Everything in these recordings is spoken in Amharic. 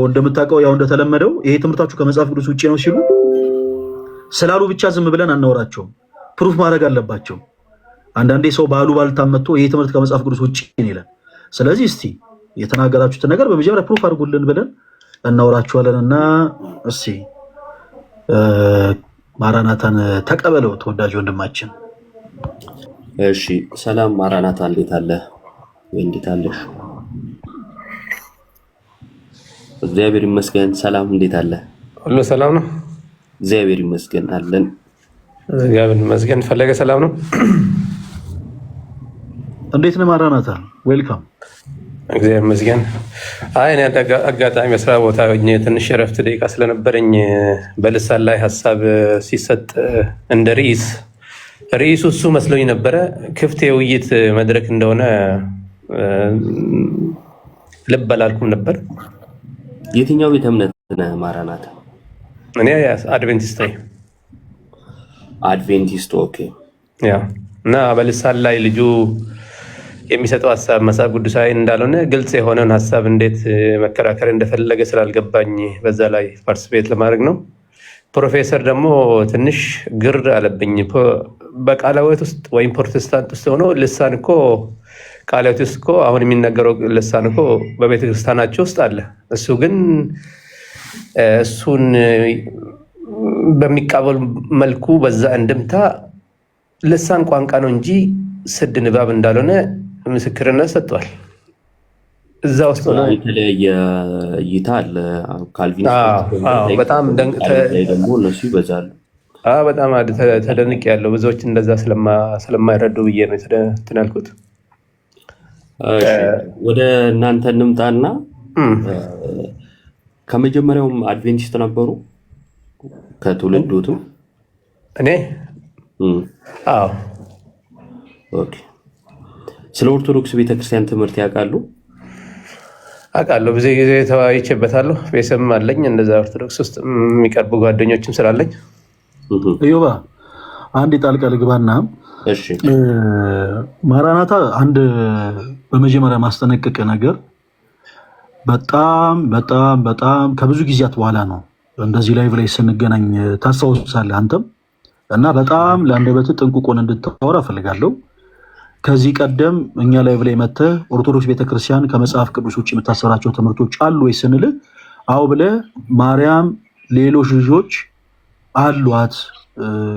እንደምታውቀው ያው እንደተለመደው ይሄ ትምህርታችሁ ከመጽሐፍ ቅዱስ ውጪ ነው ሲሉ ስላሉ ብቻ ዝም ብለን አናወራቸውም። ፕሩፍ ማድረግ አለባቸው። አንዳንዴ ሰው ባሉ ባልታመጥቶ ይሄ ትምህርት ከመጽሐፍ ቅዱስ ውጪ ነው ይላል። ስለዚህ እስቲ የተናገራችሁት ነገር በመጀመሪያ ፕሩፍ አድርጉልን ብለን እናወራችኋለንና እስቲ ማራናታን ተቀበለው ተወዳጅ ወንድማችን። እሺ ሰላም ማራናታ፣ እንዴት አለ? እንዴት አለሽ? እግዚአብሔር ይመስገን። ሰላም፣ እንዴት አለ? ሁሉ ሰላም ነው? እግዚአብሔር ይመስገን አለን። እግዚአብሔር ይመስገን። ፈለገ ሰላም ነው? እንዴት ነው ማራናታ? ዌልካም። እግዚአብሔር ይመስገን። እኔ አጋጣሚ የስራ ቦታ ሆኜ ትንሽ እረፍት ደቂቃ ስለነበረኝ በልሳን ላይ ሀሳብ ሲሰጥ እንደ ርዕሱ እሱ መስሎኝ ነበረ። ክፍት የውይይት መድረክ እንደሆነ ልብ አላልኩም ነበር። የትኛው ቤተ እምነት ነህ ማራናታ? እኔ አድቬንቲስት ነኝ። አድቬንቲስት። ኦኬ። ያ እና በልሳን ላይ ልጁ የሚሰጠው ሀሳብ መጽሐፍ ቅዱሳዊ እንዳልሆነ ግልጽ የሆነውን ሀሳብ እንዴት መከራከር እንደፈለገ ስላልገባኝ በዛ ላይ ፓርቲሲፔት ለማድረግ ነው። ፕሮፌሰር ደግሞ ትንሽ ግር አለብኝ። በቃለ ሕይወት ውስጥ ወይም ፕሮቴስታንት ውስጥ ሆኖ ልሳን እኮ ቃለ ሕይወት ውስጥ እኮ አሁን የሚነገረው ልሳን እኮ በቤተ ክርስቲያናቸው ውስጥ አለ። እሱ ግን እሱን በሚቃበሉ መልኩ በዛ እንድምታ ልሳን ቋንቋ ነው እንጂ ስድ ንባብ እንዳልሆነ ምስክርነት ሰጥቷል። እዛ ውስጥ ነው የተለያየ እይታ አለ። ካልቪን በጣም ደግሞ እነሱ ይበዛሉ። በጣም ተደንቅ ያለው ብዙዎች እንደዛ ስለማይረዱ ብዬ ነው እንትን ያልኩት። ወደ እናንተ እንምጣና ከመጀመሪያውም አድቬንቲስት ነበሩ ከትውልዶትም? እኔ አዎ። ኦኬ። ስለ ኦርቶዶክስ ቤተክርስቲያን ትምህርት ያውቃሉ? አውቃለሁ። ብዙ ጊዜ ተወያይቼበታለሁ። ቤተሰብም አለኝ እንደዛ ኦርቶዶክስ ውስጥ የሚቀርቡ ጓደኞችም ስላለኝ። እዮባ አንድ ጣልቃ ልግባና፣ እሺ ማራናታ አንድ በመጀመሪያ ማስጠነቀቅ ነገር በጣም በጣም በጣም ከብዙ ጊዜያት በኋላ ነው እንደዚህ ላይቭ ላይ ስንገናኝ ታስታውሳለህ አንተም እና በጣም ለአንደበት ጥንቁቆን እንድታወራ ፈልጋለሁ። ከዚህ ቀደም እኛ ላይቭ ላይ መተህ ኦርቶዶክስ ቤተክርስቲያን ከመጽሐፍ ቅዱስ ውጭ የምታሰራቸው ትምህርቶች አሉ ወይ ስንልህ አዎ ብለህ ማርያም ሌሎች ልጆች አሏት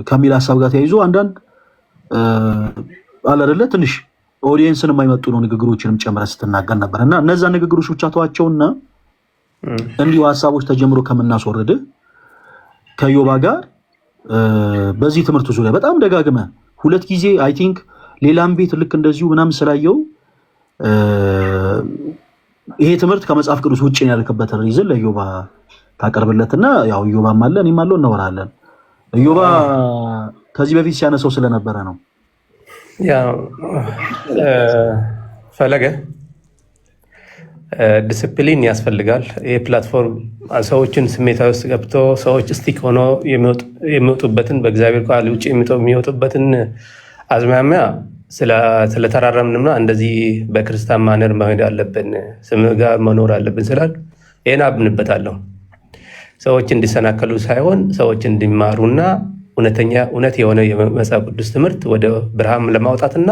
ከሚል ሀሳብ ጋር ተያይዞ አንዳንድ አለ አይደለ ትንሽ ኦዲየንስን የማይመጡ ነው ንግግሮችንም ጨምረህ ስትናገር ነበር እና እነዛ ንግግሮች ብቻ ተዋቸውና እንዲሁ ሀሳቦች ተጀምሮ ከምናስወርድ ከዮባ ጋር በዚህ ትምህርት ዙሪያ በጣም ደጋግመ ሁለት ጊዜ አይ ቲንክ ሌላም ቤት ልክ እንደዚሁ ምናምን ስላየው ይሄ ትምህርት ከመጽሐፍ ቅዱስ ውጭ ነው ያልከበት ሪዝን ለዮባ ታቀርብለትና ያው ዮባም አለ እኔም አለው እናወራለን። ዮባ ከዚህ በፊት ሲያነሳው ስለነበረ ነው። ያው ፈለገ ዲስፕሊን ያስፈልጋል። ይሄ ፕላትፎርም ሰዎችን ስሜታዊ ውስጥ ገብቶ ሰዎች ስቲክ ሆኖ የሚወጡበትን በእግዚአብሔር ቃል ውጭ የሚወጡበትን አዝማሚያ ስለተራረምንና እንደዚህ በክርስቲያን ማነር መሄድ አለብን፣ ስም ጋር መኖር አለብን ስላል ይሄን አምንበታለሁ። ሰዎች እንዲሰናከሉ ሳይሆን ሰዎች እንዲማሩና እውነት የሆነ የመጽሐፍ ቅዱስ ትምህርት ወደ ብርሃን ለማውጣትና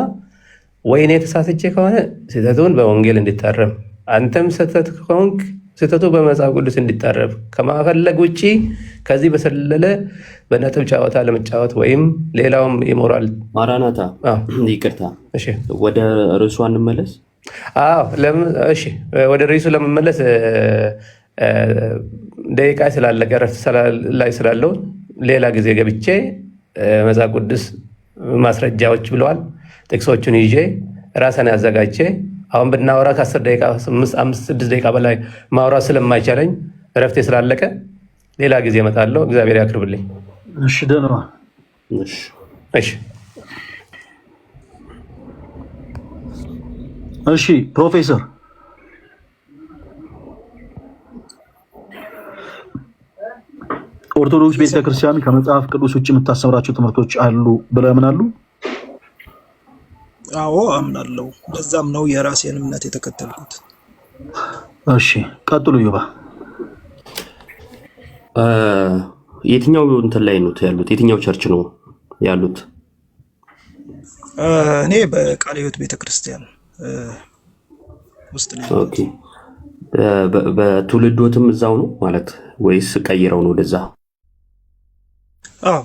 ወይኔ የተሳሳተ ከሆነ ስህተቱን በወንጌል እንዲታረም አንተም ስህተት ከሆንክ ስህተቱ በመጽሐፍ ቅዱስ እንዲታረም ከማፈለግ ውጪ ከዚህ በሰለለ በነጥብ ጨዋታ ለመጫወት ወይም ሌላውም የሞራል ማራናታ ይቅርታ፣ እሺ ወደ ርዕሱ እንመለስ። እሺ ወደ ርዕሱ ለመመለስ ደቂቃ ስላለቀ ረፍት ላይ ስላለው ሌላ ጊዜ ገብቼ መጽሐፍ ቅዱስ ማስረጃዎች ብለዋል ጥቅሶቹን ይዤ ራስን ያዘጋጀ አሁን ብናወራ ከ10 ደቂቃ 5-6 ደቂቃ በላይ ማውራት ስለማይቻለኝ ረፍቴ ስላለቀ ሌላ ጊዜ እመጣለሁ። እግዚአብሔር ያክርብልኝ። እሺ ደህና። እሺ ፕሮፌሰር ኦርቶዶክስ ቤተክርስቲያን ከመጽሐፍ ቅዱስ ውጭ የምታስተምራቸው ትምህርቶች አሉ ብለህ ያምናሉ? አዎ አምናለሁ። በዛም ነው የራሴን እምነት የተከተልኩት። እሺ ቀጥሉ ዮባ። የትኛው እንትን ላይ ነው ያሉት? የትኛው ቸርች ነው ያሉት? እኔ በቃለ ሕይወት ቤተክርስቲያን ውስጥ ነው። ኦኬ። በትውልዶትም እዛው ነው ማለት ወይስ ቀይረው ነው ወደዛ?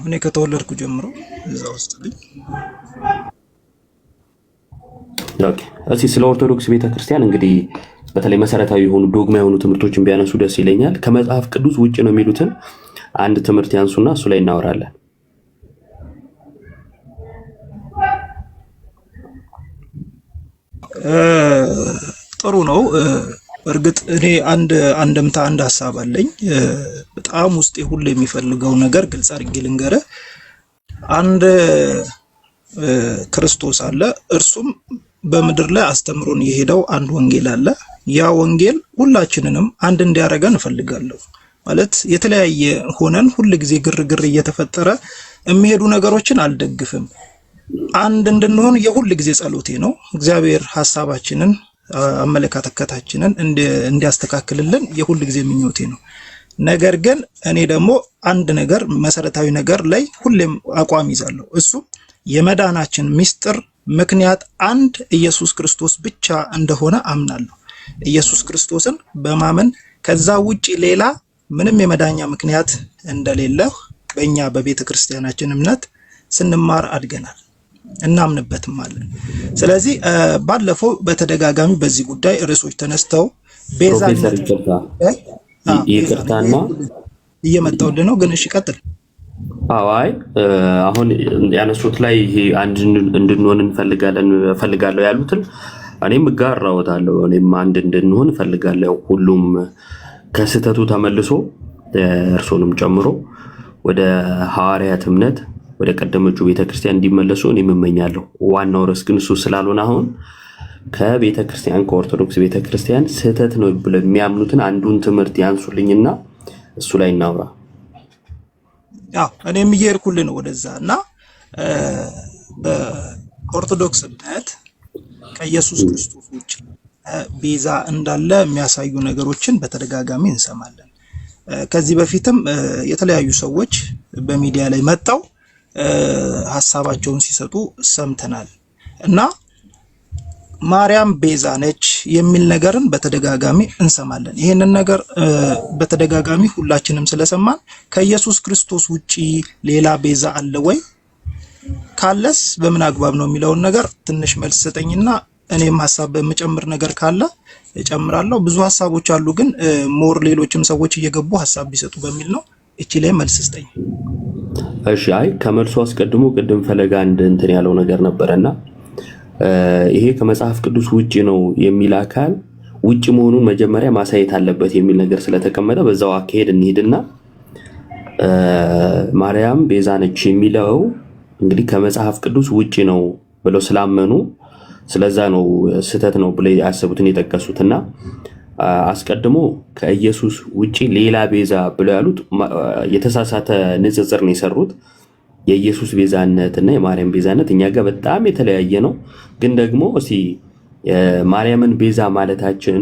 እኔ ከተወለድኩ ጀምሮ እዛ ውስጥ ነኝ። ኦኬ። እስኪ ስለ ኦርቶዶክስ ቤተክርስቲያን እንግዲህ በተለይ መሰረታዊ የሆኑ ዶግማ የሆኑ ትምህርቶችን ቢያነሱ ደስ ይለኛል። ከመጽሐፍ ቅዱስ ውጭ ነው የሚሉትን አንድ ትምህርት ያንሱና እሱ ላይ እናወራለን። ጥሩ ነው። እርግጥ እኔ አንድ ሀሳብ አለኝ። በጣም ውስጤ ሁሉ የሚፈልገው ነገር ግልጽ አድርጌ ልንገርህ። አንድ ክርስቶስ አለ። እርሱም በምድር ላይ አስተምሮን የሄደው አንድ ወንጌል አለ። ያ ወንጌል ሁላችንንም አንድ እንዲያደርገን እፈልጋለሁ። ማለት የተለያየ ሆነን ሁል ጊዜ ግርግር እየተፈጠረ የሚሄዱ ነገሮችን አልደግፍም። አንድ እንድንሆን የሁል ጊዜ ጸሎቴ ነው። እግዚአብሔር ሐሳባችንን አመለካከታችንን እንዲያስተካክልልን የሁል ጊዜ ምኞቴ ነው። ነገር ግን እኔ ደግሞ አንድ ነገር መሰረታዊ ነገር ላይ ሁሌም አቋም ይዛለሁ። እሱ የመዳናችን ምስጢር ምክንያት አንድ ኢየሱስ ክርስቶስ ብቻ እንደሆነ አምናለሁ። ኢየሱስ ክርስቶስን በማመን ከዛ ውጪ ሌላ ምንም የመዳኛ ምክንያት እንደሌለ በእኛ በቤተ ክርስቲያናችን እምነት ስንማር አድገናል፣ እናምንበትም አለን። ስለዚህ ባለፈው በተደጋጋሚ በዚህ ጉዳይ ርዕሶች ተነስተው ፕሮፌሰር ይቅርታና እየመጣሁልህ ነው፣ ግን እሺ ቀጥል። አይ አሁን ያነሱት ላይ ይሄ አንድ እንድንሆን እንፈልጋለሁ ያሉትን እኔም እጋራዎታለሁ። እኔም አንድ እንድንሆን እፈልጋለሁ። ሁሉም ከስህተቱ ተመልሶ እርሶንም ጨምሮ ወደ ሐዋርያት እምነት ወደ ቀደመችው ቤተክርስቲያን እንዲመለሱ እኔም እመኛለሁ። ዋናው ርዕስ ግን እሱ ስላልሆነ አሁን ከቤተክርስቲያን ከኦርቶዶክስ ቤተክርስቲያን ስህተት ነው ብለው የሚያምኑትን አንዱን ትምህርት ያንሱልኝና እሱ ላይ እናውራ። እኔም እየሄድኩልህ ነው ወደዛ እና በኦርቶዶክስ እምነት ከኢየሱስ ክርስቶስ ውጭ ቤዛ እንዳለ የሚያሳዩ ነገሮችን በተደጋጋሚ እንሰማለን። ከዚህ በፊትም የተለያዩ ሰዎች በሚዲያ ላይ መጣው ሐሳባቸውን ሲሰጡ ሰምተናል እና ማርያም ቤዛ ነች የሚል ነገርን በተደጋጋሚ እንሰማለን። ይሄንን ነገር በተደጋጋሚ ሁላችንም ስለሰማን ከኢየሱስ ክርስቶስ ውጪ ሌላ ቤዛ አለ ወይ? ካለስ በምን አግባብ ነው የሚለውን ነገር ትንሽ መልስ ሰጠኝና እኔም ሐሳብ በመጨመር ነገር ካለ እጨምራለሁ። ብዙ ሐሳቦች አሉ፣ ግን ሞር ሌሎችም ሰዎች እየገቡ ሐሳብ ቢሰጡ በሚል ነው። እቺ ላይ መልስ ስጠኝ። እሺ። አይ ከመልሱ አስቀድሞ ቅድም ፈለጋ እንትን ያለው ነገር ነበረና ይሄ ከመጽሐፍ ቅዱስ ውጪ ነው የሚል አካል ውጪ መሆኑን መጀመሪያ ማሳየት አለበት የሚል ነገር ስለተቀመጠ በዛው አካሄድ እንሂድና ማርያም ቤዛ ነች የሚለው እንግዲህ ከመጽሐፍ ቅዱስ ውጪ ነው ብለው ስላመኑ ስለዛ ነው ስህተት ነው ብለው ያሰቡትን የጠቀሱትና አስቀድሞ ከኢየሱስ ውጪ ሌላ ቤዛ ብለው ያሉት የተሳሳተ ንጽጽር ነው የሰሩት። የኢየሱስ ቤዛነት እና የማርያም ቤዛነት እኛ ጋር በጣም የተለያየ ነው። ግን ደግሞ እስቲ ማርያምን ቤዛ ማለታችን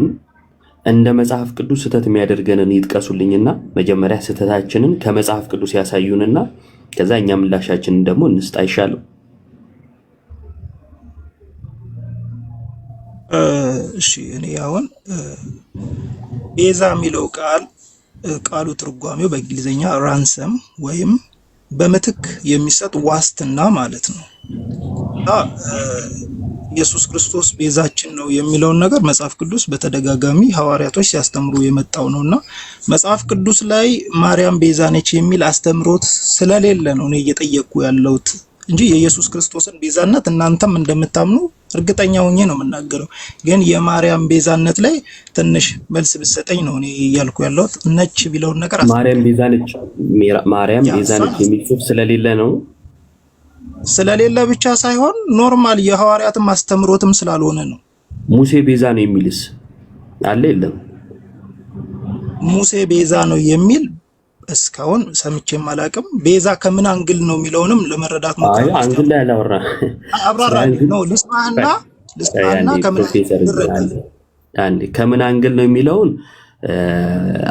እንደ መጽሐፍ ቅዱስ ስህተት የሚያደርገንን ይጥቀሱልኝና መጀመሪያ ስህተታችንን ከመጽሐፍ ቅዱስ ያሳዩንና ከዛ እኛ ምላሻችንን ደግሞ እንስጥ አይሻልም? እሺ። እኔ አሁን ቤዛ የሚለው ቃሉ ትርጓሜው በእንግሊዝኛ ራንሰም ወይም በምትክ የሚሰጥ ዋስትና ማለት ነው። ኢየሱስ ክርስቶስ ቤዛችን ነው የሚለውን ነገር መጽሐፍ ቅዱስ በተደጋጋሚ ሐዋርያቶች ሲያስተምሩ የመጣው ነውና መጽሐፍ ቅዱስ ላይ ማርያም ቤዛ ነች የሚል አስተምሮት ስለሌለ ነው እኔ እየጠየቅኩ ያለሁት እንጂ የኢየሱስ ክርስቶስን ቤዛነት እናንተም እንደምታምኑ እርግጠኛ ሆኜ ነው የምናገረው። ግን የማርያም ቤዛነት ላይ ትንሽ መልስ ብትሰጠኝ ነው እኔ እያልኩ ያለሁት። ነች ቢለውን ነገር ማርያም ቤዛ ነች የሚል ጽሑፍ ስለሌለ ነው። ስለሌለ ብቻ ሳይሆን ኖርማል የሐዋርያትም አስተምሮትም ስላልሆነ ነው። ሙሴ ቤዛ ነው የሚልስ አለ የለም? ሙሴ ቤዛ ነው የሚል እስካሁን ሰምቼም አላውቅም። ቤዛ ከምን አንግል ነው የሚለውንም ለመረዳት ሞክራለሁ። አንግል ላይ አላወራ አብራራለሁ ነው ልስማህና ከምን ከምን አንግል ነው የሚለውን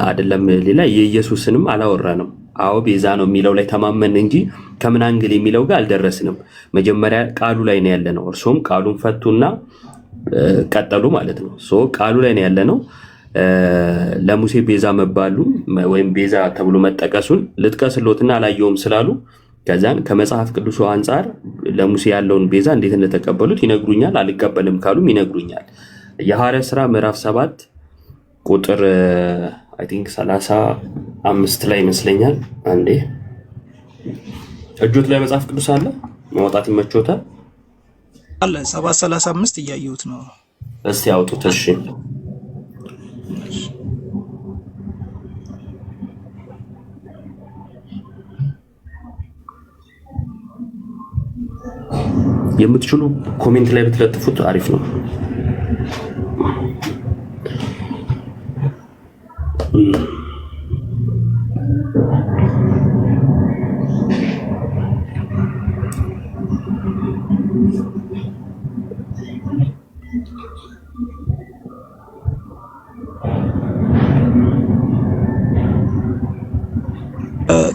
አይደለም ሌላ የኢየሱስንም አላወራንም። አዎ ቤዛ ነው የሚለው ላይ ተማመን እንጂ ከምን አንግል የሚለው ጋር አልደረስንም። መጀመሪያ ቃሉ ላይ ነው ያለነው። እርሱም ቃሉን ፈቱና ቀጠሉ ማለት ነው። ቃሉ ላይ ነው ያለነው። ለሙሴ ቤዛ መባሉ ወይም ቤዛ ተብሎ መጠቀሱን ልጥቀስሎትና አላየውም ስላሉ ከዛን ከመጽሐፍ ቅዱስ አንጻር ለሙሴ ያለውን ቤዛ እንዴት እንደተቀበሉት ይነግሩኛል። አልቀበልም ካሉም ይነግሩኛል። የሐዋርያት ሥራ ምዕራፍ 7 ቁጥር አይ ቲንክ 35 ላይ ይመስለኛል። አንዴ እጆት ላይ መጽሐፍ ቅዱስ አለ ማውጣት ይመቾታል አለ 7:35 እያየሁት ነው። እስቲ አውጡት። እሺ የምትችሉ ኮሜንት ላይ ብትለጥፉት አሪፍ ነው።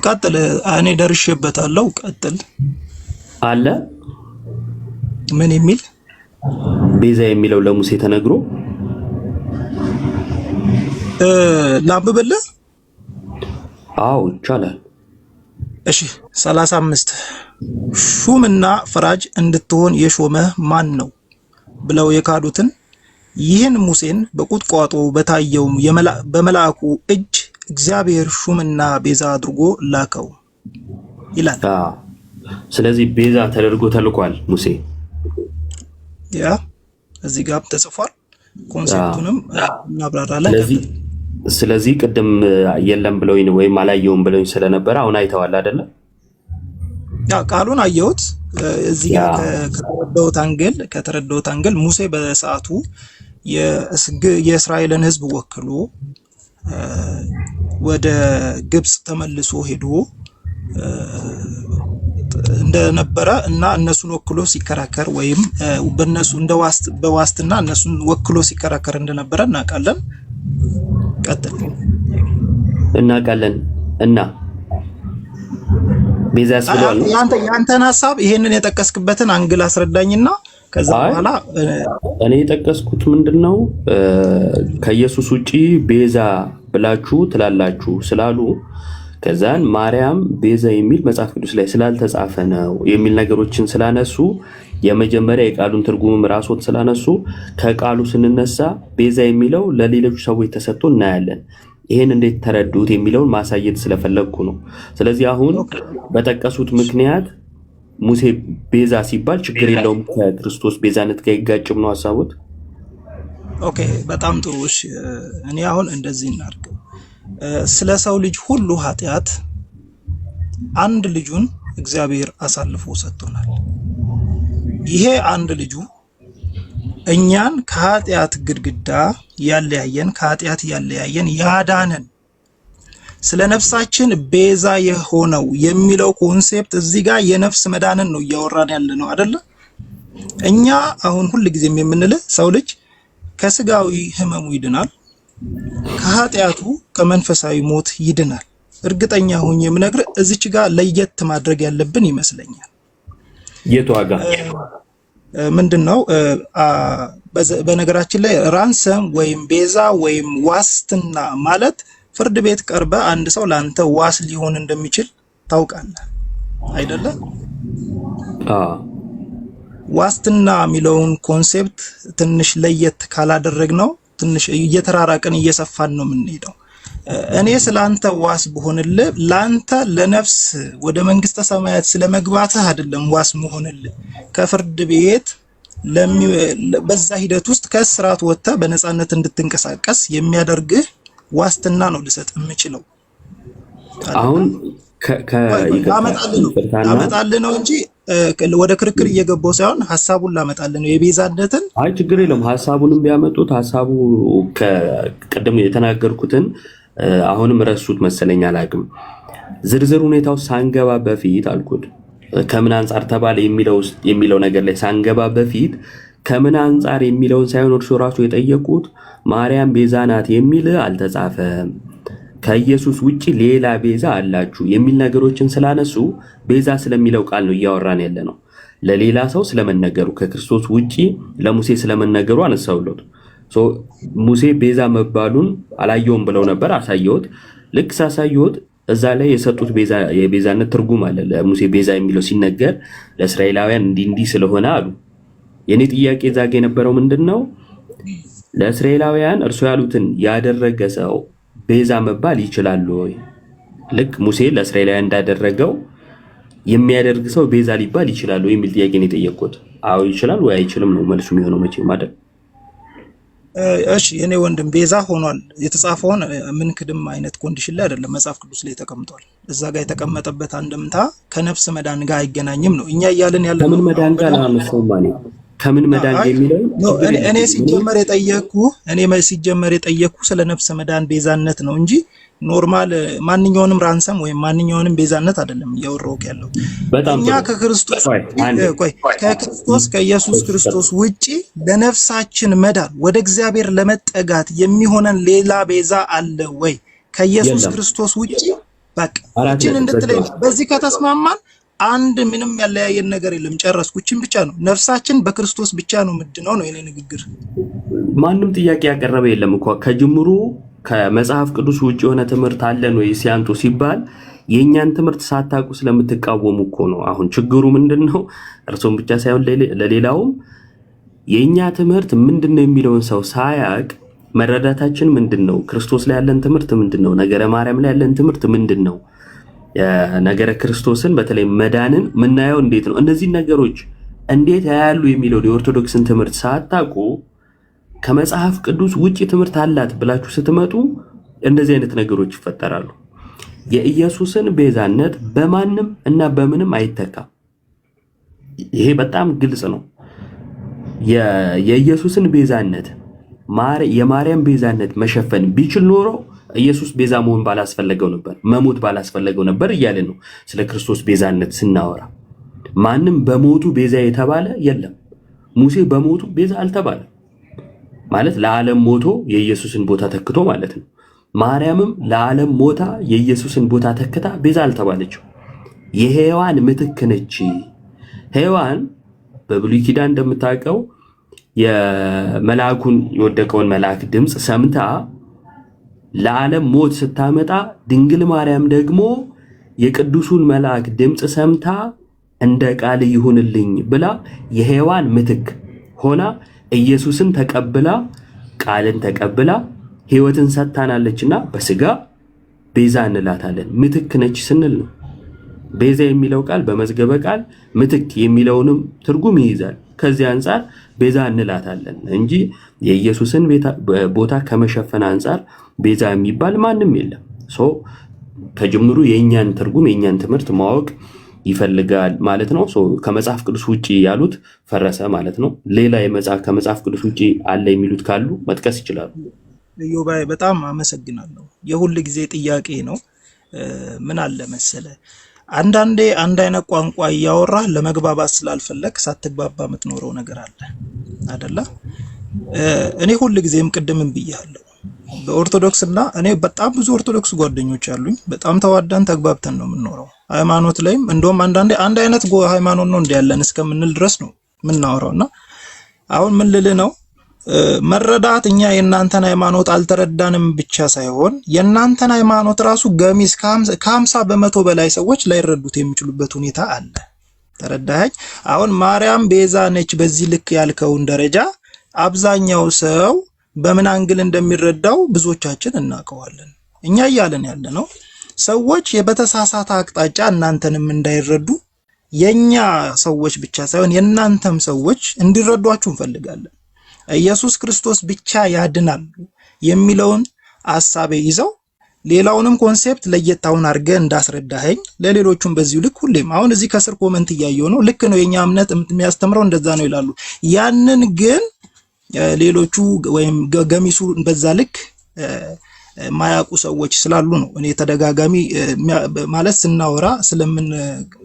ቀጥል። እኔ ደርሼበታለሁ። ቀጥል አለ ምን የሚል ቤዛ የሚለው ለሙሴ ተነግሮ ላንብብልህ? አዎ ይቻላል። እሺ 35 ሹምና ፈራጅ እንድትሆን የሾመህ ማን ነው ብለው የካዱትን ይህን ሙሴን በቁጥቋጦ በታየው በመልአኩ እጅ እግዚአብሔር ሹምና ቤዛ አድርጎ ላከው ይላል። ስለዚህ ቤዛ ተደርጎ ተልኳል ሙሴ። ያ እዚህ ጋር ተጽፏል። ኮንሴፕቱንም እናብራራለን። ስለዚህ ቅድም የለም ብለውኝ ወይም አላየውም ብለውኝ ስለነበረ አሁን አይተዋል አይደለ? ያ ቃሉን አየሁት። እዚህ ጋር ከተረዳሁት አንግል ሙሴ በሰዓቱ የእስራኤልን ሕዝብ ወክሎ ወደ ግብጽ ተመልሶ ሄዶ እንደነበረ እና እነሱን ወክሎ ሲከራከር ወይም በእነሱ በዋስትና እነሱን ወክሎ ሲከራከር እንደነበረ እናውቃለን። ቀጥል። እናውቃለን እና ቤዛ ያስብላል። ያንተን ሐሳብ ይሄንን የጠቀስክበትን አንግል አስረዳኝና ከዛ በኋላ እኔ የጠቀስኩት ምንድነው ከኢየሱስ ውጪ ቤዛ ብላችሁ ትላላችሁ ስላሉ ከዛን ማርያም ቤዛ የሚል መጽሐፍ ቅዱስ ላይ ስላልተጻፈ ነው የሚል ነገሮችን ስላነሱ የመጀመሪያ የቃሉን ትርጉምም ራስዎት ስላነሱ ከቃሉ ስንነሳ ቤዛ የሚለው ለሌሎች ሰዎች ተሰጥቶ እናያለን። ይሄን እንዴት ተረዱት የሚለውን ማሳየት ስለፈለግኩ ነው። ስለዚህ አሁን በጠቀሱት ምክንያት ሙሴ ቤዛ ሲባል ችግር የለውም ከክርስቶስ ቤዛነት ጋር ይጋጭም ነው ሐሳቡት። ኦኬ በጣም ጥሩ። እሺ እኔ አሁን እንደዚህ እናድርግ። ስለ ሰው ልጅ ሁሉ ኃጢአት አንድ ልጁን እግዚአብሔር አሳልፎ ሰጥቶናል። ይሄ አንድ ልጁ እኛን ከኃጢአት ግድግዳ ያለያየን ያዳነን ስለ ነፍሳችን ቤዛ የሆነው የሚለው ኮንሴፕት እዚህ ጋር የነፍስ መዳንን ነው እያወራን ያለ ነው አይደለ? እኛ አሁን ሁልጊዜም የምንልህ ሰው ልጅ ከስጋዊ ህመሙ ይድናል፣ ከኃጢአቱ ከመንፈሳዊ ሞት ይድናል። እርግጠኛ ሆኜ የምነግርህ እዚች ጋር ለየት ማድረግ ያለብን ይመስለኛል። የቷጋ ምንድነው? በነገራችን ላይ ራንሰም ወይም ቤዛ ወይም ዋስትና ማለት ፍርድ ቤት ቀርበ አንድ ሰው ላንተ ዋስ ሊሆን እንደሚችል ታውቃለህ አይደለ? ዋስትና የሚለውን ኮንሴፕት ትንሽ ለየት ካላደረግነው ትንሽ እየተራራቀን እየሰፋን ነው የምንሄደው። እኔ ስላንተ ዋስ ብሆንልህ ላንተ ለነፍስ ወደ መንግስተ ሰማያት ስለመግባትህ አይደለም ዋስ መሆንልህ። ከፍርድ ቤት በዛ ሂደት ውስጥ ከስርዓት ወጥተህ በነፃነት እንድትንቀሳቀስ የሚያደርግህ ዋስትና ነው ልሰጥ የምችለው። አሁን ላመጣልህ ነው እንጂ ወደ ክርክር እየገባው ሳይሆን ሐሳቡን ላመጣልህ ነው የቤዛነትን። አይ ችግር የለም። ሐሳቡንም ቢያመጡት ሐሳቡ ቀደም የተናገርኩትን አሁንም ረሱት መሰለኝ አላውቅም። ዝርዝር ሁኔታው ሳንገባ በፊት አልኩት ከምን አንጻር ተባለ የሚለው ነገር ላይ ሳንገባ በፊት ከምን አንጻር የሚለውን ሳይሆን እርሱ ራሱ የጠየቁት ማርያም ቤዛ ናት የሚል አልተጻፈም። ከኢየሱስ ውጪ ሌላ ቤዛ አላችሁ የሚል ነገሮችን ስላነሱ ቤዛ ስለሚለው ቃል ነው እያወራን ያለ ነው። ለሌላ ሰው ስለመነገሩ ከክርስቶስ ውጪ ለሙሴ ስለመነገሩ አነሳውለት። ሙሴ ቤዛ መባሉን አላየውም ብለው ነበር። አሳየሁት። ልክ ሳሳየሁት እዛ ላይ የሰጡት የቤዛነት ትርጉም አለ። ለሙሴ ቤዛ የሚለው ሲነገር ለእስራኤላውያን እንዲህ ስለሆነ አሉ። የኔ ጥያቄ እዛ ጋ የነበረው ምንድነው? ለእስራኤላውያን እርሱ ያሉትን ያደረገ ሰው ቤዛ መባል ይችላል ወይ? ልክ ሙሴ ለእስራኤላውያን እንዳደረገው የሚያደርግ ሰው ቤዛ ሊባል ይችላል ወይ የሚል ጥያቄ ነው የጠየቅኩት። አዎ ይችላል ወይ አይችልም ነው መልሱ የሚሆነው መቼም አይደል? እሺ የኔ ወንድም ቤዛ ሆኗል የተጻፈውን ምን ክድም አይነት ኮንዲሽን ላይ አይደለም መጽሐፍ ቅዱስ ላይ ተቀምጧል። እዛ ጋር የተቀመጠበት አንድምታ ከነፍስ መዳን ጋር አይገናኝም ነው እኛ እያልን ያለ ከምን መዳን ጋር ነው? ከምን መዳን የሚለው እኔ ሲጀመር የጠየኩ ስለ ነፍስ መዳን ቤዛነት ነው እንጂ ኖርማል ማንኛውንም ራንሰም ወይም ማንኛውንም ቤዛነት አይደለም እያወራሁ ያለው። እኛ ከክርስቶስ ከኢየሱስ ክርስቶስ ውጪ ለነፍሳችን መዳን ወደ እግዚአብሔር ለመጠጋት የሚሆነን ሌላ ቤዛ አለ ወይ? ከኢየሱስ ክርስቶስ ውጪ በቃ እቺን እንድትለይ በዚህ ከተስማማን አንድ ምንም ያለያየን ነገር የለም። ጨረስኩችን ብቻ ነው ነፍሳችን በክርስቶስ ብቻ ነው ምድነው ነው የኔ ንግግር። ማንም ጥያቄ ያቀረበ የለም እኮ ከጅምሩ ከመጽሐፍ ቅዱስ ውጪ የሆነ ትምህርት አለን ወይ ሲያንቱ ሲባል የኛን ትምህርት ሳታቁ ስለምትቃወሙ እኮ ነው። አሁን ችግሩ ምንድነው? እርሶም ብቻ ሳይሆን ለሌላውም የኛ ትምህርት ምንድነው የሚለውን ሰው ሳያቅ መረዳታችን ምንድነው? ክርስቶስ ላይ ያለን ትምህርት ምንድነው? ነገረ ማርያም ላይ ያለን ትምህርት ምንድነው? ነገረ ክርስቶስን በተለይ መዳንን ምናየው እንዴት ነው? እነዚህ ነገሮች እንዴት ያያሉ የሚለው የኦርቶዶክስን ትምህርት ሳታቁ ከመጽሐፍ ቅዱስ ውጪ ትምህርት አላት ብላችሁ ስትመጡ እንደዚህ አይነት ነገሮች ይፈጠራሉ። የኢየሱስን ቤዛነት በማንም እና በምንም አይተካም። ይሄ በጣም ግልጽ ነው። የኢየሱስን ቤዛነት የማርያም ቤዛነት መሸፈን ቢችል ኖሮ ኢየሱስ ቤዛ መሆን ባላስፈለገው ነበር፣ መሞት ባላስፈለገው ነበር እያልን ነው ስለ ክርስቶስ ቤዛነት ስናወራ። ማንም በሞቱ ቤዛ የተባለ የለም። ሙሴ በሞቱ ቤዛ አልተባለም ማለት ለዓለም ሞቶ የኢየሱስን ቦታ ተክቶ ማለት ነው። ማርያምም ለዓለም ሞታ የኢየሱስን ቦታ ተክታ ቤዛ አልተባለችው። የሔዋን ምትክ ነች። ሔዋን በብሉይ ኪዳን እንደምታውቀው የመልአኩን የወደቀውን መልአክ ድምፅ ሰምታ ለዓለም ሞት ስታመጣ፣ ድንግል ማርያም ደግሞ የቅዱሱን መልአክ ድምፅ ሰምታ እንደ ቃል ይሁንልኝ ብላ የሔዋን ምትክ ሆና ኢየሱስን ተቀብላ ቃልን ተቀብላ ሕይወትን ሰጥታናለችና በስጋ ቤዛ እንላታለን። ምትክ ነች ስንል ነው። ቤዛ የሚለው ቃል በመዝገበ ቃል ምትክ የሚለውንም ትርጉም ይይዛል። ከዚህ አንጻር ቤዛ እንላታለን እንጂ የኢየሱስን ቦታ ከመሸፈን አንጻር ቤዛ የሚባል ማንም የለም። ከጅምሩ የእኛን ትርጉም የእኛን ትምህርት ማወቅ ይፈልጋል ማለት ነው። ከመጽሐፍ ቅዱስ ውጪ ያሉት ፈረሰ ማለት ነው። ሌላ ከመጽሐፍ ቅዱስ ውጪ አለ የሚሉት ካሉ መጥቀስ ይችላሉ። ዮባይ በጣም አመሰግናለሁ። የሁል ጊዜ ጥያቄ ነው። ምን አለ መሰለ አንዳንዴ አንድ አይነት ቋንቋ እያወራ ለመግባባት ስላልፈለክ ሳትግባባ የምትኖረው ነገር አለ አይደለ? እኔ ሁል ጊዜም ቅድምም ብያለሁ በኦርቶዶክስ እና እኔ በጣም ብዙ ኦርቶዶክስ ጓደኞች አሉኝ። በጣም ተዋዳን ተግባብተን ነው የምንኖረው። ሃይማኖት ላይም እንደውም አንዳንዴ አንድ አይነት ሃይማኖት ነው እንዲያለን እስከምንል ድረስ ነው የምናወራውና አሁን ምን ልል ነው መረዳት እኛ የእናንተን ሃይማኖት አልተረዳንም ብቻ ሳይሆን የእናንተን ሃይማኖት ራሱ ገሚስ ከ50 በመቶ በላይ ሰዎች ላይረዱት የሚችሉበት ሁኔታ አለ። ተረዳኸኝ? አሁን ማርያም ቤዛ ነች በዚህ ልክ ያልከውን ደረጃ አብዛኛው ሰው በምን አንግል እንደሚረዳው ብዙዎቻችን እናውቀዋለን። እኛ እያለን ያለ ነው ሰዎች በተሳሳተ አቅጣጫ እናንተንም እንዳይረዱ የኛ ሰዎች ብቻ ሳይሆን የእናንተም ሰዎች እንዲረዷችሁ እንፈልጋለን። ኢየሱስ ክርስቶስ ብቻ ያድናል የሚለውን ሐሳብ ይዘው ሌላውንም ኮንሴፕት ለየታውን አድርገ እንዳስረዳኸኝ ለሌሎቹም በዚሁ ልክ ሁሌም አሁን እዚህ ከስር ኮመንት እያየሁ ነው። ልክ ነው የኛ እምነት የሚያስተምረው እንደዛ ነው ይላሉ። ያንን ግን ሌሎቹ ወይም ገሚሱ በዛ ልክ ማያውቁ ሰዎች ስላሉ ነው እኔ ተደጋጋሚ ማለት ስናወራ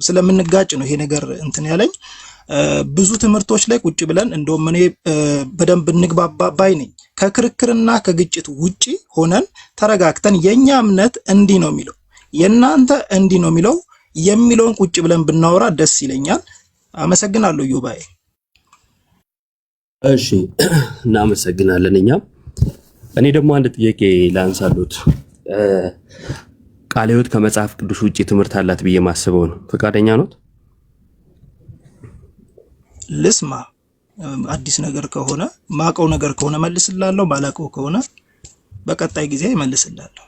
ስለምንጋጭ ነው ይሄ ነገር እንትን ያለኝ። ብዙ ትምህርቶች ላይ ቁጭ ብለን እንደውም እኔ በደንብ እንግባባ ባይ ነኝ። ከክርክርና ከግጭት ውጪ ሆነን ተረጋግተን የኛ እምነት እንዲህ ነው የሚለው የናንተ እንዲህ ነው የሚለውን ቁጭ ብለን ብናወራ ደስ ይለኛል። አመሰግናለሁ ዮባይ። እሺ እናመሰግናለን። እኔ ደግሞ አንድ ጥያቄ ላንሳሉት። ቃለ ሕይወት ከመጽሐፍ ቅዱስ ውጪ ትምህርት አላት ብዬ ማስበው ነው። ፈቃደኛ ኖት? ልስማ። አዲስ ነገር ከሆነ ማቀው ነገር ከሆነ መልስላለሁ፣ ባላቀው ከሆነ በቀጣይ ጊዜ መልስላለሁ።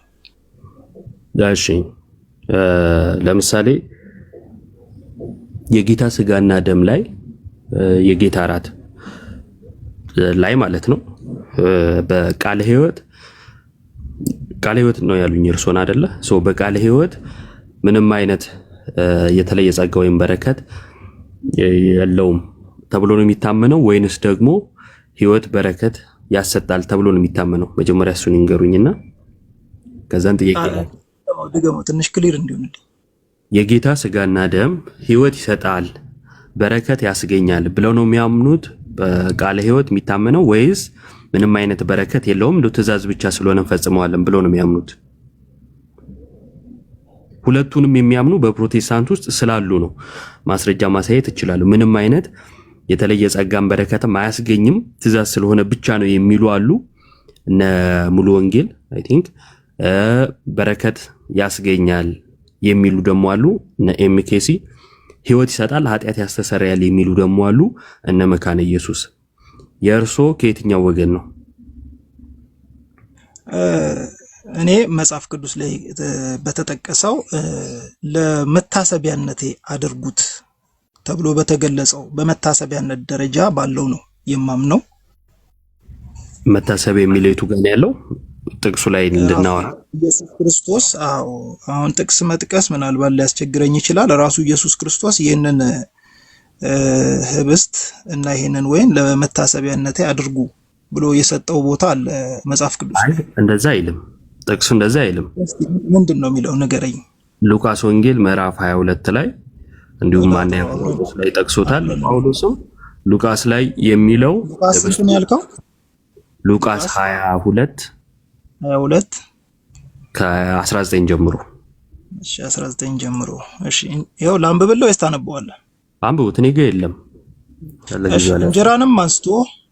እሺ ለምሳሌ የጌታ ስጋና ደም ላይ የጌታ እራት ላይ ማለት ነው በቃለ ሕይወት ነው ያሉኝ እርሶን አይደለ? በቃለ ሕይወት ምንም አይነት የተለየ ጸጋ ወይም በረከት የለውም ተብሎ ነው የሚታመነው ወይንስ ደግሞ ሕይወት በረከት ያሰጣል ተብሎ ነው የሚታመነው? መጀመሪያ እሱን ይንገሩኝና ከዛን ጥያቄ ድገሞ ትንሽ ክሊር እንዲሆንልኝ። የጌታ ስጋና ደም ሕይወት ይሰጣል በረከት ያስገኛል ብለው ነው የሚያምኑት በቃለ ሕይወት የሚታመነው ወይስ ምንም አይነት በረከት የለውም እንደው ትእዛዝ ብቻ ስለሆነ እንፈጽመዋለን ብለው ነው የሚያምኑት? ሁለቱንም የሚያምኑ በፕሮቴስታንት ውስጥ ስላሉ ነው ማስረጃ ማሳየት ይችላሉ። ምንም አይነት የተለየ ጸጋን በረከትም አያስገኝም ትእዛዝ ስለሆነ ብቻ ነው የሚሉ አሉ። እነ ሙሉ ወንጌል አይ ቲንክ በረከት ያስገኛል የሚሉ ደግሞ አሉ። እነ ኤምኬሲ ሕይወት ይሰጣል ኃጢአት ያስተሰርያል የሚሉ ደግሞ አሉ። እነ መካነ ኢየሱስ የእርሶ ከየትኛው ወገን ነው? እኔ መጽሐፍ ቅዱስ ላይ በተጠቀሰው ለመታሰቢያነቴ አድርጉት ተብሎ በተገለጸው በመታሰቢያነት ደረጃ ባለው ነው የማምነው። መታሰቢያ የሚለው የቱ ጋር ነው ያለው? ጥቅሱ ላይ እንድናወራ ኢየሱስ ክርስቶስ አሁን ጥቅስ መጥቀስ ምናልባት ሊያስቸግረኝ ይችላል። ራሱ ኢየሱስ ክርስቶስ ይህንን ህብስት እና ይህንን ወይን ለመታሰቢያነቴ አድርጉ ብሎ የሰጠው ቦታ አለ መጽሐፍ ቅዱስ። እንደዛ አይልም ጥቅሱ፣ እንደዛ አይልም። ምንድን ነው የሚለው ንገረኝ። ሉቃስ ወንጌል ምዕራፍ 22 ላይ እንዲሁም አንደኛ ቆሮንቶስ ላይ ጠቅሶታል ጳውሎስም። ሉቃስ ላይ የሚለው ሉቃስ ስንት ያልከው? ሉቃስ 22 ከ19 ጀምሮ። እሺ 19 ጀምሮ። እሺ ይኸው ላንብብልህ ወይስ ታነበዋለህ? አንብቡት፣ እኔ ጋር የለም። እንጀራንም አንስቶ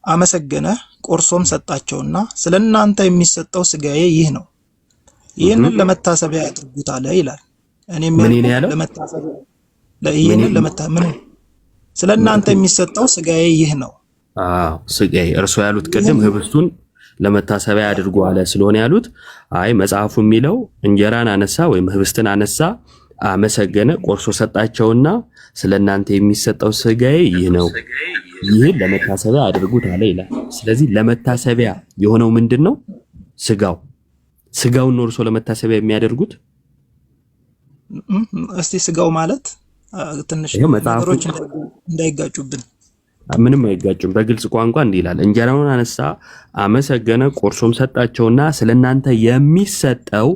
አመሰገነ፣ ቆርሶም ሰጣቸውና ስለእናንተ የሚሰጠው ስጋዬ ይህ ነው፣ ይህንን ለመታሰቢያ ያድርጉት አለ ይላል። እኔም ለመታሰቢያ ስለእናንተ የሚሰጠው ስጋዬ ይህ ነው። ስጋዬ እርሶ ያሉት ቅድም ህብስቱን ለመታሰቢያ አድርጉ አለ ስለሆነ ያሉት አይ መጽሐፉ የሚለው እንጀራን አነሳ ወይም ህብስትን አነሳ፣ አመሰገነ፣ ቆርሶ ሰጣቸውና ስለእናንተ የሚሰጠው ስጋዬ ይህ ነው፣ ይህን ለመታሰቢያ አድርጉት አለ ይላል። ስለዚህ ለመታሰቢያ የሆነው ምንድን ነው? ስጋውን ነው እርሶ ለመታሰቢያ የሚያደርጉት። እስቲ ስጋው ማለት ትንሽ ነገሮች እንዳይጋጩብን። ምንም አይጋጩም። በግልጽ ቋንቋ እንዲህ ይላል፣ እንጀራውን አነሳ፣ አመሰገነ፣ ቆርሶም ሰጣቸውና ስለእናንተ የሚሰጠው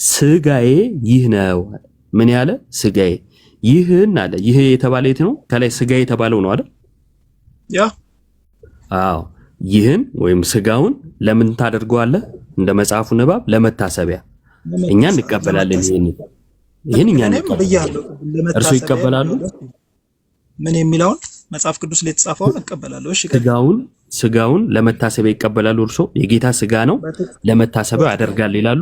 ስጋዬ ይህ ነው። ምን ያለ? ስጋዬ ይህን አለ። ይህ የተባለ የት ነው? ከላይ ስጋዬ የተባለው ነው አይደል? ያ አዎ። ይህን ወይም ስጋውን ለምን ታደርገዋለህ? እንደ መጽሐፉ ንባብ ለመታሰቢያ። እኛ እንቀበላለን። ይህን እኛ እንቀበላለን። እርሱ ይቀበላሉ? ምን የሚለውን መጽሐፍ ቅዱስ ላይ የተጻፈውን እቀበላለሁ። እሺ ስጋውን ለመታሰቢያ ይቀበላሉ? እርሶ የጌታ ስጋ ነው ለመታሰቢያው ያደርጋል ይላሉ?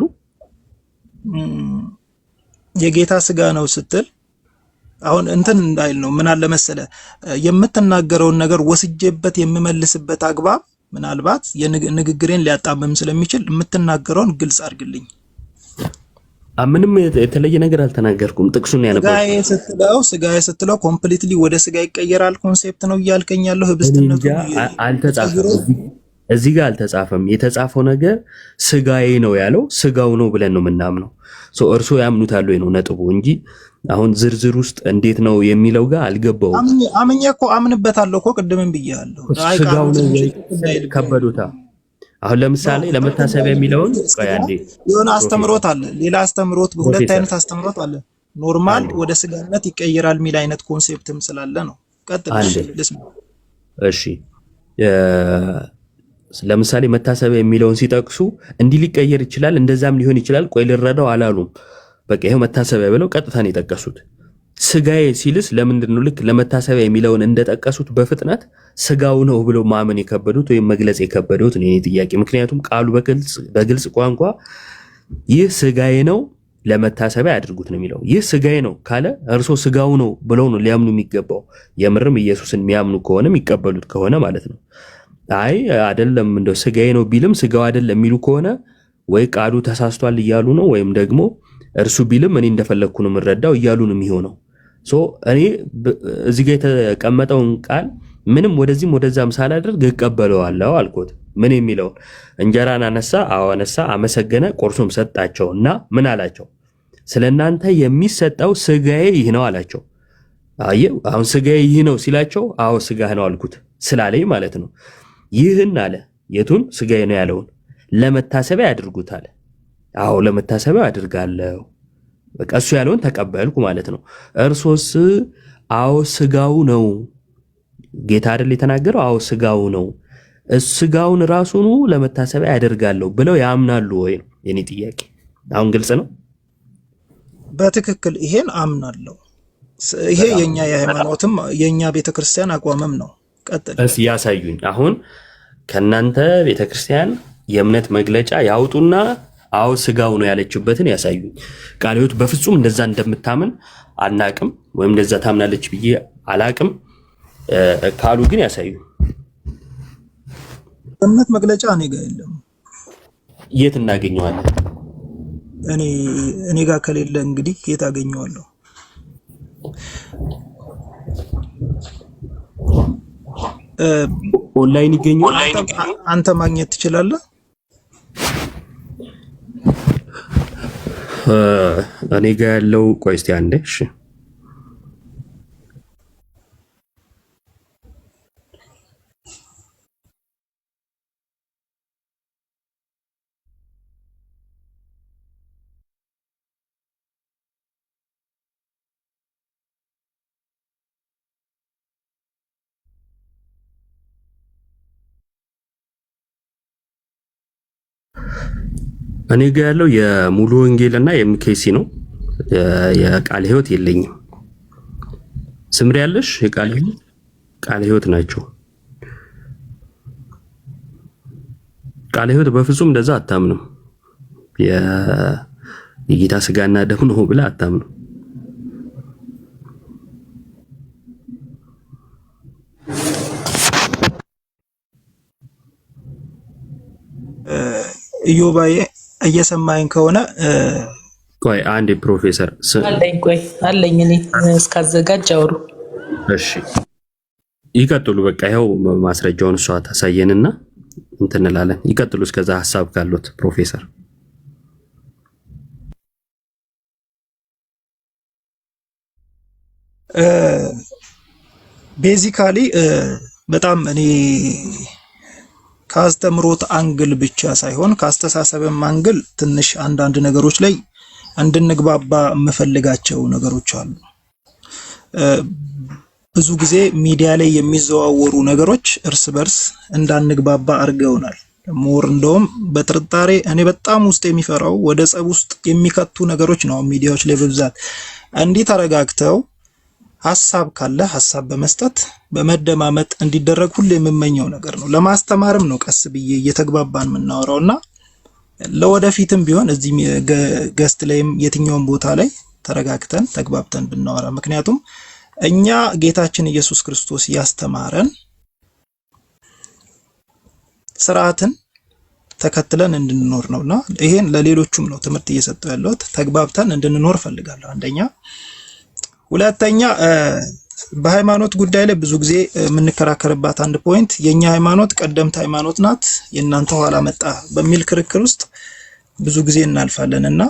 የጌታ ስጋ ነው ስትል አሁን እንትን እንዳይል ነው። ምን አለ መሰለ የምትናገረውን ነገር ወስጄበት የምመልስበት አግባብ ምናልባት የንግግሬን ሊያጣምም ስለሚችል የምትናገረውን ግልጽ አድርግልኝ። ምንም የተለየ ነገር አልተናገርኩም። ጥቅሱን ያነበው ስጋዬ ስትለው ኮምፕሊትሊ ወደ ስጋ ይቀየራል ኮንሴፕት ነው እያልከኝ ያለው። ህብስትነቱ አልተጻፈም፣ እዚህ ጋር አልተጻፈም። የተጻፈው ነገር ስጋዬ ነው ያለው ስጋው ነው ብለን ነው የምናምነው። እርሶ ያምኑታል ወይ ነው ነጥቡ እንጂ አሁን ዝርዝር ውስጥ እንዴት ነው የሚለው ጋር አልገባውም። አምኜ እኮ አምንበታለሁ እኮ ቅድምም ብያለሁ። ስጋው ነው ከበዶታ። አሁን ለምሳሌ ለመታሰቢያ የሚለውን አንዴ የሆነ አስተምሮት አለ፣ ሌላ አስተምሮት፣ ሁለት አይነት አስተምሮት አለ። ኖርማል ወደ ስጋነት ይቀየራል የሚል አይነት ኮንሴፕትም ስላለ ነው። ቀጥል። እሺ ለምሳሌ መታሰቢያ የሚለውን ሲጠቅሱ እንዲህ ሊቀየር ይችላል እንደዛም ሊሆን ይችላል ቆይ ልረዳው አላሉም። በቃ ይሄው መታሰቢያ ብለው ቀጥታ ነው የጠቀሱት። ስጋዬ ሲልስ ለምንድን ነው ልክ ለመታሰቢያ የሚለውን እንደጠቀሱት በፍጥነት ስጋው ነው ብለው ማመን የከበዱት ወይም መግለጽ የከበዱት ነው የኔ ጥያቄ። ምክንያቱም ቃሉ በግልጽ ቋንቋ ይህ ስጋዬ ነው ለመታሰቢያ ያድርጉት ነው የሚለው። ይህ ስጋዬ ነው ካለ እርሶ ስጋው ነው ብለው ነው ሊያምኑ የሚገባው። የምርም ኢየሱስን የሚያምኑ ከሆነ የሚቀበሉት ከሆነ ማለት ነው። አይ አይደለም እንደው ስጋዬ ነው ቢልም ስጋው አይደለም የሚሉ ከሆነ ወይ ቃሉ ተሳስቷል እያሉ ነው፣ ወይም ደግሞ እርሱ ቢልም እኔ እንደፈለግኩ ነው የምረዳው እያሉ ነው የሚሆነው። እኔ እዚህ ጋር የተቀመጠውን ቃል ምንም ወደዚህም ወደዛም ሳላደርግ እቀበለዋለሁ አልኩት። ምን የሚለውን እንጀራን አነሳ፣ አነሳ፣ አመሰገነ፣ ቆርሶም ሰጣቸው እና ምን አላቸው? ስለናንተ የሚሰጠው ስጋዬ ይህ ነው አላቸው። አሁን ስጋዬ ይህ ነው ሲላቸው አዎ ስጋህ ነው አልኩት ስላለኝ ማለት ነው። ይህን አለ የቱን ስጋዬ ነው ያለውን ለመታሰቢያ ያድርጉት አለ። አዎ ለመታሰቢያ አድርጋለሁ። በቃ እሱ ያለውን ተቀበልኩ ማለት ነው። እርሶስ? አዎ ስጋው ነው ጌታ አይደል የተናገረው? አዎ ስጋው ነው፣ ስጋውን ራሱኑ ለመታሰቢያ ያደርጋለሁ ብለው ያምናሉ ወይ ነው የኔ ጥያቄ። አሁን ግልጽ ነው። በትክክል ይሄን አምናለሁ። ይሄ የኛ የሃይማኖትም የኛ ቤተክርስቲያን አቋምም ነው። ቀጥል እስኪ ያሳዩኝ። አሁን ከናንተ ቤተክርስቲያን የእምነት መግለጫ ያውጡና አዎ ስጋው ነው ያለችበትን ያሳዩኝ። ቃለ ሕይወት በፍጹም እንደዛ እንደምታምን አናቅም፣ ወይም እንደዛ ታምናለች ብዬ አላቅም ካሉ ግን ያሳዩ። እምነት መግለጫ እኔ ጋር የለም። የት እናገኘዋለን? እኔ ጋር ከሌለ እንግዲህ የት አገኘዋለሁ? ኦንላይን ይገኛል። አንተ ማግኘት ትችላለህ። እኔ ጋር ያለው ቆይ እስቲ አንዴ። እሺ እኔ ጋር ያለው የሙሉ ወንጌልና የኤምኬሲ ነው። የቃለ ሕይወት የለኝም። ስምሪ ያለሽ የቃለ ሕይወት ናቸው። ቃለ ሕይወት በፍጹም እንደዛ አታምንም። የጌታ ስጋና ደም ነው ብላ አታምንም። ኢዮባዬ እየሰማኝ ከሆነ ቆይ አንዴ ፕሮፌሰር አለኝ እኔ እስካዘጋጅ አውሩ። እሺ ይቀጥሉ። በቃ ይኸው ማስረጃውን እሷ ታሳየንና እንትን እንላለን። ይቀጥሉ እስከዛ ሐሳብ ካሉት ፕሮፌሰር። ቤዚካሊ በጣም እኔ ከአስተምሮት አንግል ብቻ ሳይሆን ከአስተሳሰብም አንግል ትንሽ አንዳንድ ነገሮች ላይ እንድንግባባ የምፈልጋቸው ነገሮች አሉ። ብዙ ጊዜ ሚዲያ ላይ የሚዘዋወሩ ነገሮች እርስ በርስ እንዳንግባባ አድርገውናል። ሞር እንደውም በጥርጣሬ እኔ በጣም ውስጥ የሚፈራው ወደ ጸብ ውስጥ የሚከቱ ነገሮች ነው። ሚዲያዎች ላይ በብዛት እንዲህ ተረጋግተው ሐሳብ ካለ ሐሳብ በመስጠት በመደማመጥ እንዲደረግ ሁሉ የምመኘው ነገር ነው። ለማስተማርም ነው ቀስ ብዬ እየተግባባን የምናወራውና ለወደፊትም ቢሆን እዚህ ገስት ላይም የትኛውም ቦታ ላይ ተረጋግተን ተግባብተን ብናወራ፣ ምክንያቱም እኛ ጌታችን ኢየሱስ ክርስቶስ ያስተማረን ስርዓትን ተከትለን እንድንኖር ነውና ይሄን ለሌሎቹም ነው ትምህርት እየሰጠው ያለሁት። ተግባብተን እንድንኖር ፈልጋለሁ አንደኛ። ሁለተኛ በሃይማኖት ጉዳይ ላይ ብዙ ጊዜ የምንከራከርባት አንድ ፖይንት የኛ ሃይማኖት ቀደምት ሃይማኖት ናት፣ የእናንተ ኋላ መጣ በሚል ክርክር ውስጥ ብዙ ጊዜ እናልፋለንና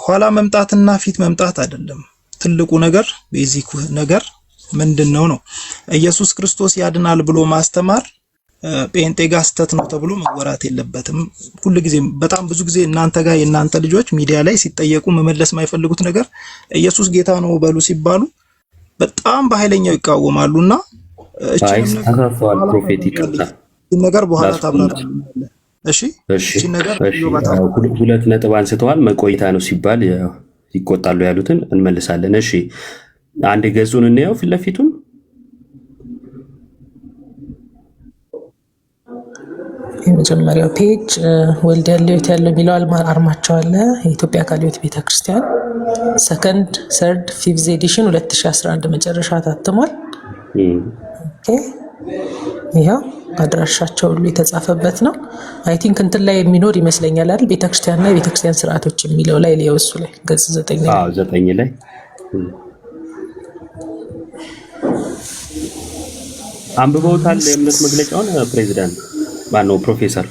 ኋላ መምጣትና ፊት መምጣት አይደለም ትልቁ ነገር። ቤዚክ ነገር ምንድነው ነው ኢየሱስ ክርስቶስ ያድናል ብሎ ማስተማር ጴንጤ ጋር ስተት ነው ተብሎ መወራት የለበትም። ሁሉ ጊዜ በጣም ብዙ ጊዜ እናንተ ጋር የእናንተ ልጆች ሚዲያ ላይ ሲጠየቁ መመለስ የማይፈልጉት ነገር ኢየሱስ ጌታ ነው በሉ ሲባሉ በጣም በኃይለኛው ይቃወማሉና ፕሮፌት ይቅርታ ይህ ነገር በኋላ ታብራራለህ። እሺ እሺ ነገር ሁለት ነጥብ አንስተዋል። መቆይታ ነው ሲባል ይቆጣሉ ያሉትን እንመልሳለን። እሺ አንድ ገጹን እንየው ፊት ለፊቱን የመጀመሪያው ፔጅ ወልድ ያለውት ያለው የሚለው አርማቸው አለ። የኢትዮጵያ ቃለ ሕይወት ቤተክርስቲያን ሰከንድ ሰርድ ፊፍዝ ኤዲሽን 2011 መጨረሻ ታትሟል። ኦኬ ይሄው አድራሻቸው ሁሉ የተጻፈበት ነው። አይ ቲንክ እንትን ላይ የሚኖር ይመስለኛል አይደል? ቤተክርስቲያንና የቤተክርስቲያን ስርዓቶች የሚለው ላይ ሊወሱ ላይ ገጽ 9 ላይ 9 ላይ አንብበውታል። የእምነት መግለጫውን ፕሬዚዳንት ማነው ፕሮፌሰር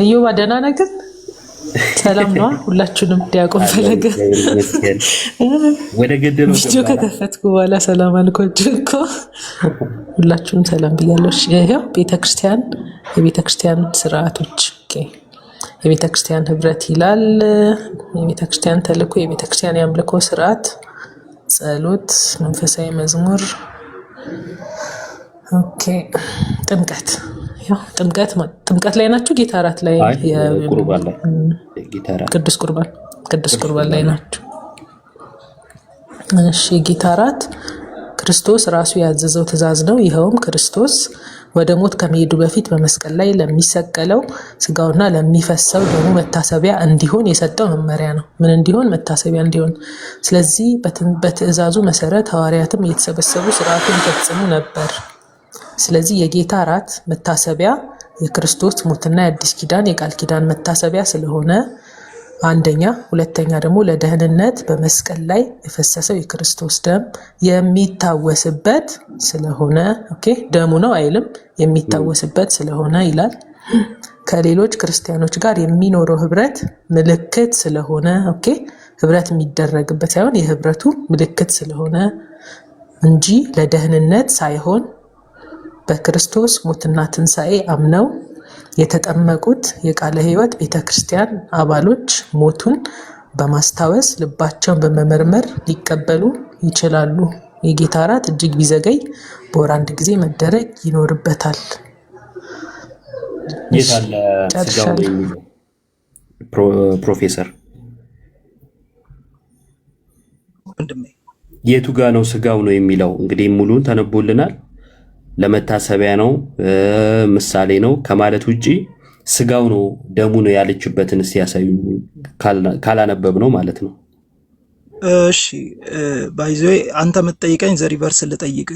እዮባ ደህና ነገር ሰላም ነው። ሁላችሁንም ዲያቆን ፈለገ ወደ ገደሉ ቪዲዮ ከከፈትኩ በኋላ ሰላም አልኳችሁ እኮ ሁላችሁንም ሰላም ብያለሁ። ይሄው ቤተክርስቲያን የቤተክርስቲያን ስርዓቶች የቤተክርስቲያን ህብረት ይላል። የቤተክርስቲያን ተልእኮ፣ የቤተክርስቲያን የአምልኮ ስርዓት፣ ጸሎት፣ መንፈሳዊ መዝሙር። ኦኬ ጥምቀት ጥምቀት ላይ ናችሁ? ጌታ እራት ላይ ቅዱስ ቁርባን ላይ ናችሁ? እሺ ጌታ እራት ክርስቶስ ራሱ ያዘዘው ትእዛዝ ነው። ይኸውም ክርስቶስ ወደ ሞት ከመሄዱ በፊት በመስቀል ላይ ለሚሰቀለው ስጋውና ለሚፈሰው ደሙ መታሰቢያ እንዲሆን የሰጠው መመሪያ ነው። ምን እንዲሆን? መታሰቢያ እንዲሆን። ስለዚህ በትእዛዙ መሰረት ሐዋርያትም እየተሰበሰቡ ስርዓቱን ይፈጽሙ ነበር። ስለዚህ የጌታ እራት መታሰቢያ የክርስቶስ ሞትና የአዲስ ኪዳን የቃል ኪዳን መታሰቢያ ስለሆነ አንደኛ፣ ሁለተኛ ደግሞ ለደህንነት በመስቀል ላይ የፈሰሰው የክርስቶስ ደም የሚታወስበት ስለሆነ ደሙ ነው አይልም፣ የሚታወስበት ስለሆነ ይላል። ከሌሎች ክርስቲያኖች ጋር የሚኖረው ህብረት ምልክት ስለሆነ ህብረት የሚደረግበት ሳይሆን የህብረቱ ምልክት ስለሆነ እንጂ ለደህንነት ሳይሆን በክርስቶስ ሞትና ትንሣኤ አምነው የተጠመቁት የቃለ ሕይወት ቤተክርስቲያን አባሎች ሞቱን በማስታወስ ልባቸውን በመመርመር ሊቀበሉ ይችላሉ። የጌታ እራት እጅግ ቢዘገይ በወር አንድ ጊዜ መደረግ ይኖርበታል። የታለ ስጋው የሚለው ፕሮፌሰር የቱ ጋ ነው ስጋው ነው የሚለው? እንግዲህ ሙሉን ተነቦልናል። ለመታሰቢያ ነው ምሳሌ ነው ከማለት ውጪ ስጋው ነው ደሙ ነው ያለችበትን ሲያሳዩ ካላነበብ ነው ማለት ነው። እሺ ባይዘይ አንተ የምትጠይቀኝ ዘሪቨርስ ልጠይቅ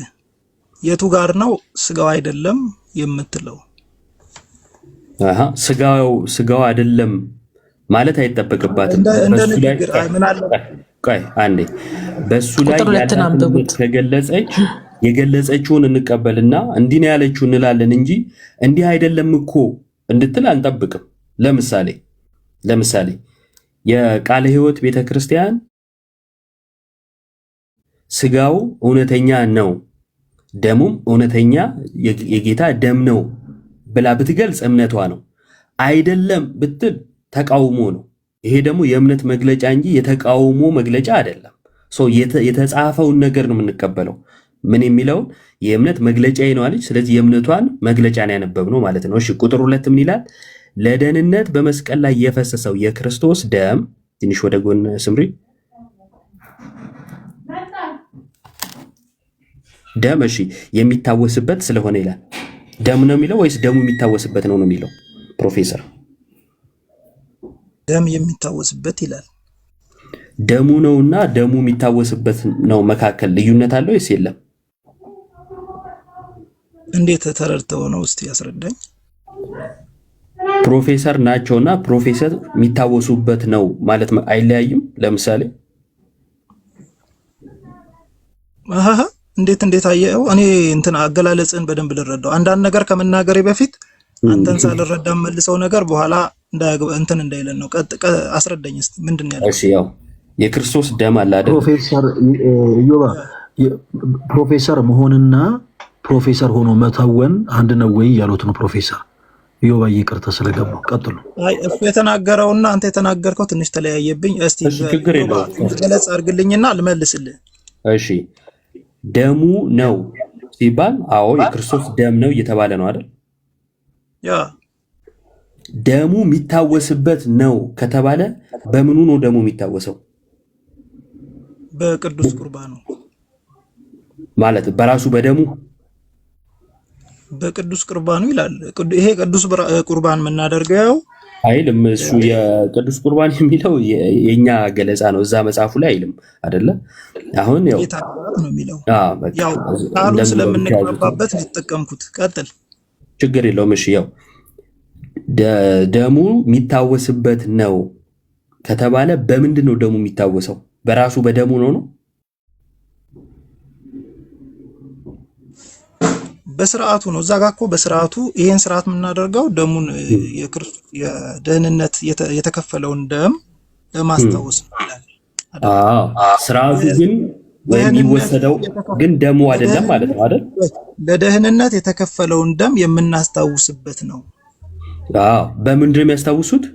የቱ ጋር ነው ስጋው አይደለም የምትለው? ስጋው አይደለም ማለት አይጠበቅባትም። በሱ ላይ ያለበት ከገለጸች የገለጸችውን እንቀበልና እንዲህ ነው ያለችው እንላለን እንጂ እንዲህ አይደለም እኮ እንድትል አንጠብቅም። ለምሳሌ የቃለ ሕይወት ቤተክርስቲያን ስጋው እውነተኛ ነው ደሙም እውነተኛ የጌታ ደም ነው ብላ ብትገልጽ እምነቷ ነው። አይደለም ብትል ተቃውሞ ነው። ይሄ ደግሞ የእምነት መግለጫ እንጂ የተቃውሞ መግለጫ አይደለም። የተጻፈውን ነገር ነው የምንቀበለው። ምን የሚለውን የእምነት መግለጫ ነው አለች። ስለዚህ የእምነቷን መግለጫ ነው ያነበብነው ማለት ነው። እሺ ቁጥር 2 ምን ይላል? ለደህንነት በመስቀል ላይ የፈሰሰው የክርስቶስ ደም ትንሽ ወደ ጎን ስምሪ ደም እሺ የሚታወስበት ስለሆነ ይላል። ደም ነው የሚለው ወይስ ደሙ የሚታወስበት ነው የሚለው? ፕሮፌሰር ደም የሚታወስበት ይላል። ደሙ ነውና ደሙ የሚታወስበት ነው መካከል ልዩነት አለው ወይስ የለም? እንዴት ተረድተው ነው እስቲ ያስረዳኝ። ፕሮፌሰር ናቸውና ፕሮፌሰር የሚታወሱበት ነው ማለት አይለያይም። ለምሳሌ እንዴት አየው? እኔ እንትን አገላለጽን በደንብ ልረዳው። አንዳንድ ነገር ከመናገሬ በፊት አንተን ሳልረዳ መልሰው ነገር በኋላ እንትን እንዳይለን ነው። አስረዳኝ እስቲ ምንድን ያለው? እሺ ያው የክርስቶስ ደም አለ አይደል? ፕሮፌሰር መሆንና ፕሮፌሰር ሆኖ መተወን አንድ ነው ወይ ያሉት ነው ፕሮፌሰር ዮባ። ይቅርታ ስለገባው ቀጥሉ። አይ እሱ የተናገረውና አንተ የተናገርከው ትንሽ ተለያየብኝ። እስቲ ገለጽ አድርግልኝና ልመልስልህ። እሺ ደሙ ነው ሲባል አዎ የክርስቶስ ደም ነው እየተባለ ነው አይደል? ያ ደሙ የሚታወስበት ነው ከተባለ በምኑ ነው ደሙ የሚታወሰው? በቅዱስ ቁርባኑ ማለት በራሱ በደሙ በቅዱስ ቁርባኑ ይላል። ይሄ ቅዱስ ቁርባን የምናደርገው አይልም። እሱ የቅዱስ ቁርባን የሚለው የኛ ገለጻ ነው። እዛ መጽሐፉ ላይ አይልም አይደለ? አሁን ያው ነው የሚለው ያው ቃሉ ስለምንቀባበት የተጠቀምኩት። ቀጥል፣ ችግር የለውም። እሺ ያው ደሙ የሚታወስበት ነው ከተባለ በምንድን ነው ደሙ የሚታወሰው? በራሱ በደሙ ነው? በስርዓቱ ነው። እዛ ጋር እኮ በስርዓቱ ይሄን ስርዓት የምናደርገው ደሙን የደህንነት የተከፈለውን ደም ለማስታወስ ይላል። ስርዓቱ ግን የሚወሰደው ግን ደሙ አይደለም ማለት ነው አይደል? ለደህንነት የተከፈለውን ደም የምናስታውስበት ነው። በምንድን ነው የሚያስታውሱት?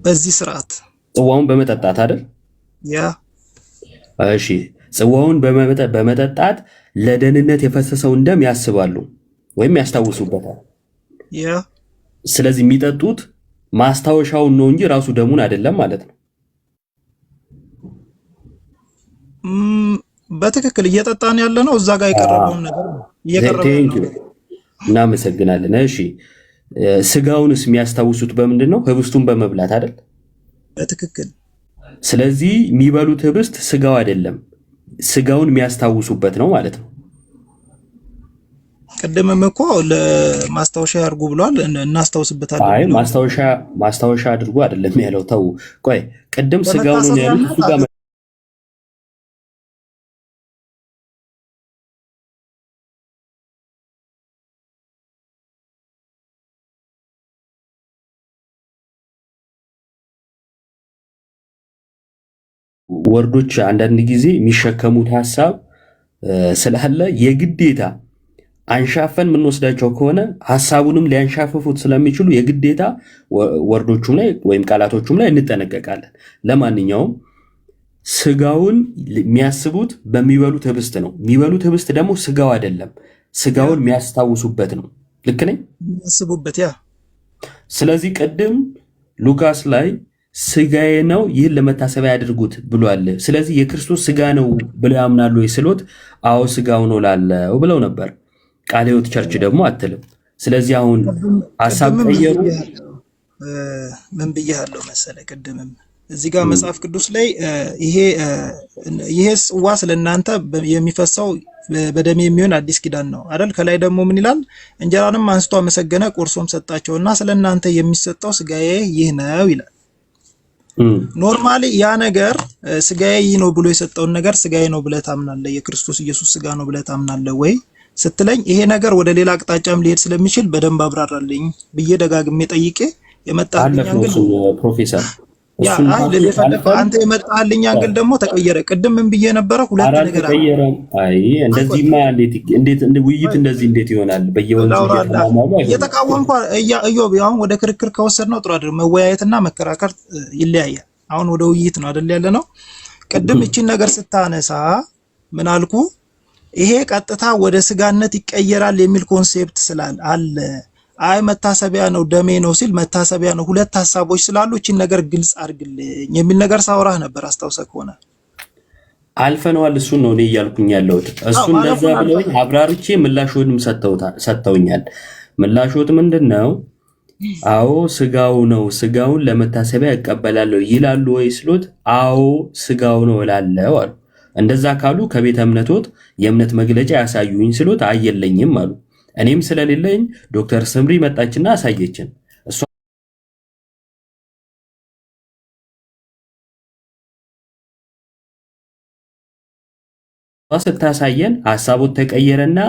በዚህ ስርዓት ጽዋውን በመጠጣት አይደል? ያ እሺ፣ ጽዋውን በመጠጣት ለደህንነት የፈሰሰውን ደም ያስባሉ ወይም ያስታውሱበታል። ያ ስለዚህ የሚጠጡት ማስታወሻውን ነው እንጂ ራሱ ደሙን አይደለም ማለት ነው። በትክክል እየጠጣን ያለ ነው። እዛ ጋር የቀረበውን ነገር ነው። እናመሰግናለን። እሺ ስጋውንስ የሚያስታውሱት በምንድን ነው? ህብስቱን በመብላት አይደል? በትክክል። ስለዚህ የሚበሉት ህብስት ስጋው አይደለም፣ ስጋውን የሚያስታውሱበት ነው ማለት ነው። ቅድምም እኮ ለማስታወሻ ያርጉ ብሏል። እናስታውስበታለን። አይ ማስታወሻ አድርጉ አይደለም ያለው። ተው ቆይ፣ ቅድም ስጋውን ነው ያሉት እሱ ጋር ወርዶች አንዳንድ ጊዜ የሚሸከሙት ሐሳብ ስላለ የግዴታ አንሻፈን የምንወስዳቸው ከሆነ ሐሳቡንም ሊያንሻፍፉት ስለሚችሉ የግዴታ ወርዶቹም ላይ ወይም ቃላቶቹም ላይ እንጠነቀቃለን። ለማንኛውም ስጋውን የሚያስቡት በሚበሉት ህብስት ነው። የሚበሉት ህብስት ደግሞ ስጋው አይደለም፣ ስጋውን የሚያስታውሱበት ነው። ልክ ነኝ? የሚያስቡበት ያ። ስለዚህ ቅድም ሉቃስ ላይ ስጋዬ ነው ይህን ለመታሰቢያ ያድርጉት ብሏል። ስለዚህ የክርስቶስ ስጋ ነው ብለው ያምናሉ ወይ ስሎት፣ አዎ ስጋው ነው ላለው ብለው ነበር። ቃለ ሕይወት ቸርች ደግሞ አትልም። ስለዚህ አሁን ሐሳብ ቀየሩ። ምን ብያለሁ መሰለ? ቅድምም እዚህ ጋር መጽሐፍ ቅዱስ ላይ ይሄ ጽዋ ስለእናንተ የሚፈሰው በደሜ የሚሆን አዲስ ኪዳን ነው አይደል? ከላይ ደግሞ ምን ይላል? እንጀራንም አንስቶ አመሰገነ፣ ቆርሶም ሰጣቸውና ስለእናንተ የሚሰጠው ስጋዬ ይህ ነው ይላል። ኖርማሊ ያ ነገር ስጋዬ ይህ ነው ብሎ የሰጠውን ነገር ስጋዬ ነው ብለህ ታምናለህ? የክርስቶስ ኢየሱስ ስጋ ነው ብለህ ታምናለህ ወይ ስትለኝ፣ ይሄ ነገር ወደ ሌላ አቅጣጫም ሊሄድ ስለሚችል በደንብ አብራራልኝ ብዬ ደጋግሜ ጠይቄ የመጣልኝ አንግል ፕሮፌሰር አንተ የመጣልኝ አንግል ደግሞ ተቀየረ። ቅድም ምን ብዬ ነበረ? ሁለት ነገር ተቀየረ። አይ እንደዚህማ እንዴት ውይይት እንደዚህ እንዴት ይሆናል? በየወንዙ እየተቃወምኩ እዮብ፣ አሁን ወደ ክርክር ከወሰድነው ጥሩ አይደለም። መወያየትና መከራከር ይለያያል። አሁን ወደ ውይይት ነው አይደል ያለ ነው። ቅድም እቺን ነገር ስታነሳ ምን አልኩ? ይሄ ቀጥታ ወደ ስጋነት ይቀየራል የሚል ኮንሴፕት ስላል አለ። አይ መታሰቢያ ነው ደሜ ነው ሲል መታሰቢያ ነው። ሁለት ሐሳቦች ስላሉ እቺን ነገር ግልጽ አድርግልኝ የሚል ነገር ሳወራህ ነበር። አስታውሰህ ከሆነ አልፈነዋል። እሱን ነው እኔ እያልኩኝ ያለሁት። እሱ እንደዛ ብለውኝ አብራርቼ ምላሾትም ሰጥተውኛል። ምላሾት ምንድነው? አዎ ስጋው ነው፣ ስጋውን ለመታሰቢያ እቀበላለሁ ይላሉ ወይ ስሎት፣ አዎ ስጋው ነው እላለሁ አሉ። እንደዛ ካሉ ከቤተ እምነቶት የእምነት መግለጫ ያሳዩኝ ስሎት አየለኝም አሉ። እኔም ስለሌለኝ ዶክተር ስምሪ መጣችና አሳየችን። እሷ ስታሳየን ሐሳቦት ተቀየረና